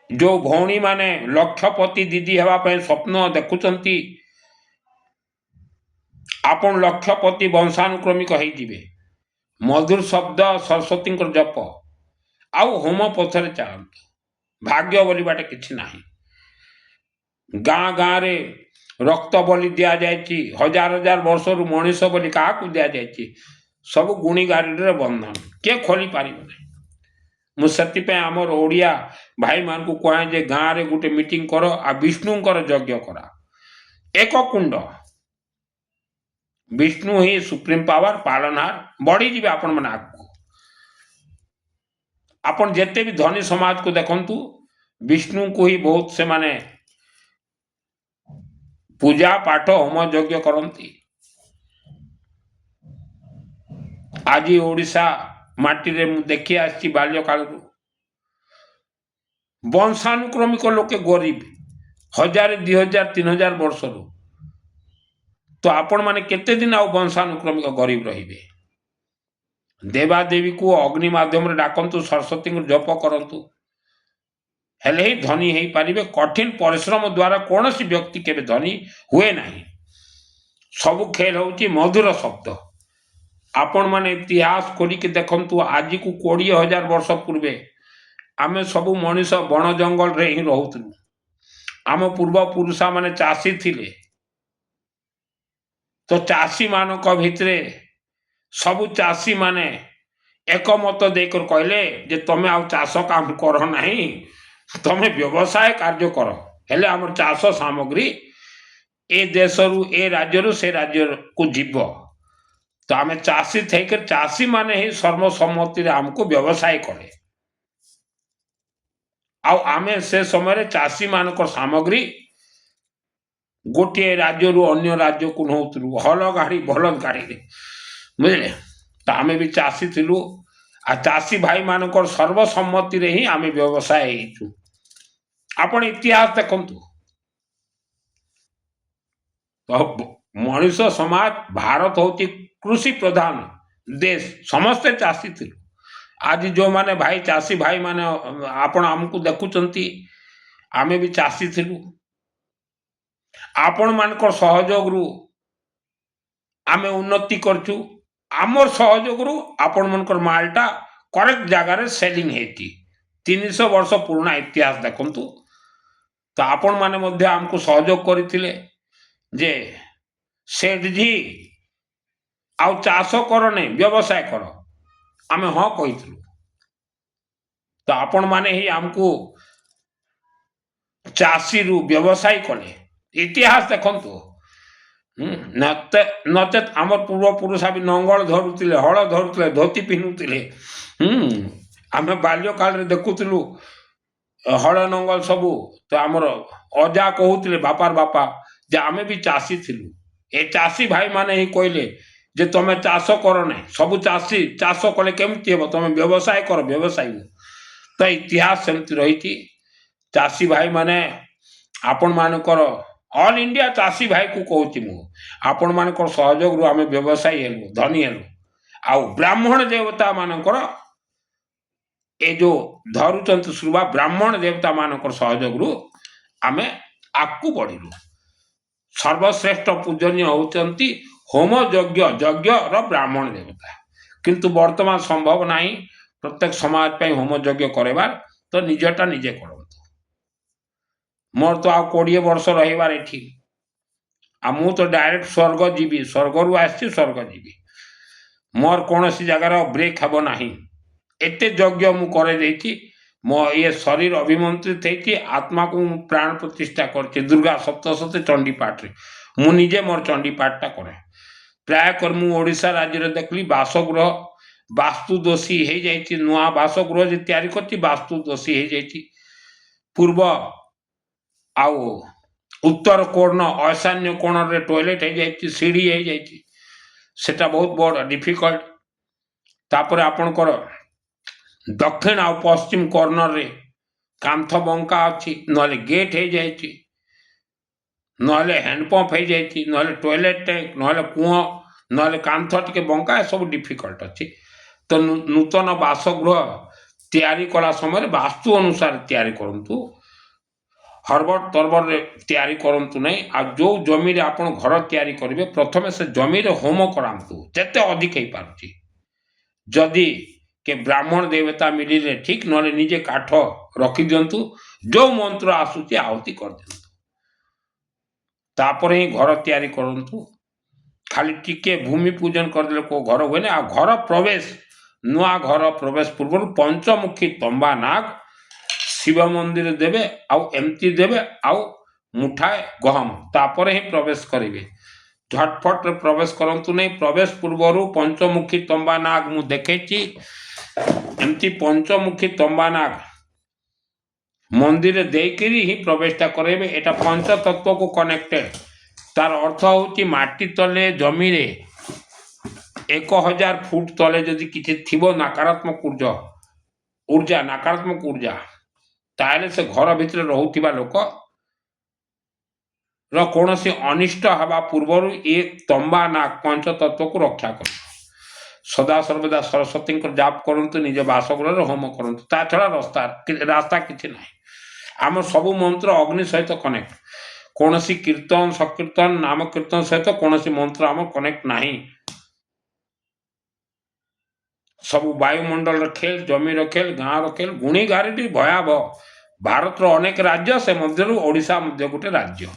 जो भौणी माने लक्षपति दीदी हेबापे स्वप्न देखुचंती आपण लक्षपति वंशानुक्रमिक होइजिबे मधुर शब्द सरस्वती जप आउ होम पथरे चलतु भाग्य बोलिबाटे किछि नाही गाँ गाँ रे रक्त बलि दिया जायछि हजार हजार वर्ष रु मनीष बोली क्या दिया जायछि सब गुणी गाड़ी बंधन किए खोली पारिबे मुझे आमर ओडिया भाई मान को कहे जे गाँव रे गोटे मीटिंग कर आ विष्णुंकर यज्ञ करा एक कुंड विष्णु ही सुप्रीम पावर पालनहार बढ़ी जीवे आपण मन आगु आपण जेते भी धनी समाज को देखंतु विष्णु को ही बहुत से माने पूजा पाठ होम यज्ञ करती आज ओडिशा माटी रे मु देखी आसी बाल्य काल वंशानुक्रमिक लोके गरीब 1000 2000 3000 वर्ष रु तो आपण माने केते दिन आ वंशानुक्रमिक गरीब रहिबे देवादेवी को अग्नि माध्यम रे डाकंतु सरस्वती को जप करंतु हेले ही धनी हेई पारिबे कठिन परिश्रम द्वारा कौन सी व्यक्ति केबे धनी हुए नहीं सब खेल होची मधुर शब्द आपण माने इतिहास खोली के देखंतु आज को 20,000 वर्ष पूर्वे आमे सबु मनीष बण जंगल रे ही रहउतलु आम पूर्व पुरुषा माने चासी थिले तो चासी मानक भितरे सबु चासी माने एकमत देकर कहले जे तमे आ चाष काम कर नहीं तमे व्यवसाय कार्य कर हेले हमर चाष सामग्री ए देश रु ए राज्य रु से राज्य को जीव तो आम चाषी थे चाषी माने ही सर्वसम्मति आमको व्यवसाय करे आमे से समय चाषी मानक सामग्री गोटे राज्य रु अन्य राज्य को नौतलु हल गाड़ी बलद गाड़ी बुझे तो आमे भी चाषी थिलु आ चाषी भाई मानक सर्वसम्मति रे ही आमे व्यवसाय हेचु आपण इतिहास देखंतु तो मनीष समाज भारत होती कृषि प्रधान देश समस्ते चाषी थे आज जो माने भाई चाषी भाई माने आपण हमको देखुचंती आमे भी चाषी थिलु आपण मानकर सहयोग रु आमे उन्नति करचु आमर सहयोग रु आपण मानकर मालटा करेक्ट जगह रे सेलिंग हेती 300 वर्ष पुराना इतिहास देखंतु तो आपण माने मध्य हमको सहयोग करथिले जे सेठ जी आउ चाष कर नहीं व्यवसाय कर आमे हाँ कही तो आपण माने ही हमको चाषी रु व्यवसाय कले इतिहास देखंतु नचेत आमर पूर्व पुरुषा भी नंगल धरुतिले हल धरुतिले धोती पिन्नुतिले आमे बाल्य काल रे देखुतिलु हल नंगल सबू तो आमर अजा कहूतिले बापार बापा जे आमे भी चाषी थिलु ए चाषी भाई माने ही कहले जे तमे चाष कर नहीं सबु चाषी चाष कले केमती हे तमे व्यवसाय कर व्यवसाय तो इतिहास सेमती रही चाषी भाई माने आपण मानकर ऑल इंडिया चाषी भाई को कहूँ मु आपण मानकर सहयोग रु आमे व्यवसायी हेलु धनी हेलु आउ ब्राह्मण देवता मानकर ए जो धरुचंत श्रुवा ब्राह्मण देवता मानकर सहयोग रु आमे आकु बढ़िलु सर्वश्रेष्ठ पूजनीय होचंती होम यज्ञ यज्ञ र ब्राह्मण देवता किंतु वर्तमान संभव नहीं प्रत्येक समाज पे होम यज्ञ करेबार तो निजटा निजे करंतु मोर तो आ 20 वर्ष रहिबार एठी आ मु तो डायरेक्ट स्वर्ग जीवी स्वर्ग रु आसी स्वर्ग जीवी मोर कोनोसी जगार ब्रेक हबो नाही एते यज्ञ मु करे देती मो ये शरीर अभिमंत्रित थी आत्मा को प्राण प्रतिष्ठा करछे दुर्गा सप्तशती चंडी पाठ रे मु निजे मोर चंडी पाठटा करे प्राय कर मु ओडिशा राज्य रे देखली बासगृह वास्तु दोषी हे जाइछि नुआ बासगृह जे तयारी करछि वास्तु दोषी हे जाइछि पूर्व आउ उत्तर कोण ईशान्य कोण रे टॉयलेट हे जाइछि सीढ़ी हे जाइछि सेटा बहुत बड़ डिफिकल्ट तापर आपनकर दक्षिण आ पश्चिम कॉर्नर रे कांथ बंका अच्छी नले गेट हो जाए नले हैंडपंप हो जाए नले टॉयलेट टैंक नले कुआ नहले कांथ टिके बंका सब डिफिकल्ट अच्छी। तो नूतन बासगृह तैयारी कला समय वास्तु अनुसार तैयारी करंतु, हरबट तरबट तैयारी करंतु नहीं। आ जो जमी आप घर तैयारी करेंगे प्रथम से जमी होम करातु जिते अधिक हो पार्टी। जदि के ब्राह्मण देवता मिलिले ठीक, नहले निजे काठ रखी दिंतु, जो मंत्र आसूची आहुति कर दिंतु, तापर ही घर तैयारी करंतु। खाली टिके भूमि पूजन करदे को घर हुए ना। घर प्रवेश नुआ घर प्रवेश पूर्व पंचमुखी तंबा नाग शिव मंदिर देवे आउ एमती देवे आउ मुठाए गहम तापर ही प्रवेश करेंगे। झटफट प्रवेश करंतु नहीं। प्रवेश पूर्व पंचमुखी तंबा नाग मु देखे एमती पंचमुखी तंबा नाग मंदिर देकरी ही प्रवेशटा करेंगे। एटा पंच तत्व को कनेक्टेड। तार अर्थ होची माटी तले जमी रे 1000 फुट तले जदि किछि थिबो नकारात्मक ऊर्जा नकारात्मक ऊर्जा ताले से घर भितर रहुथिबा लोक र कोनोसी अनिष्ट हवा पूर्व ये तंबा नाग पंच तत्व को रक्षा कर। सदा सर्वदा सरस्वती जाप करंतु, निज बासगृह होम करंतु। ता छड़ा रास्ता किछि नाही। आम सबु मंत्र अग्नि सहित कनेक्ट। कौनसी कीर्तन संकीर्तन नाम कीर्तन सहित कौनसी मंत्र आम कनेक्ट नहीं। सब वायुमंडल खेल, जमी खेल, गाँव खेल, गुणी गारेटी भयावह। भारत अनेक राज्य से मध्य ओडिशा मध्य गोटे राज्य।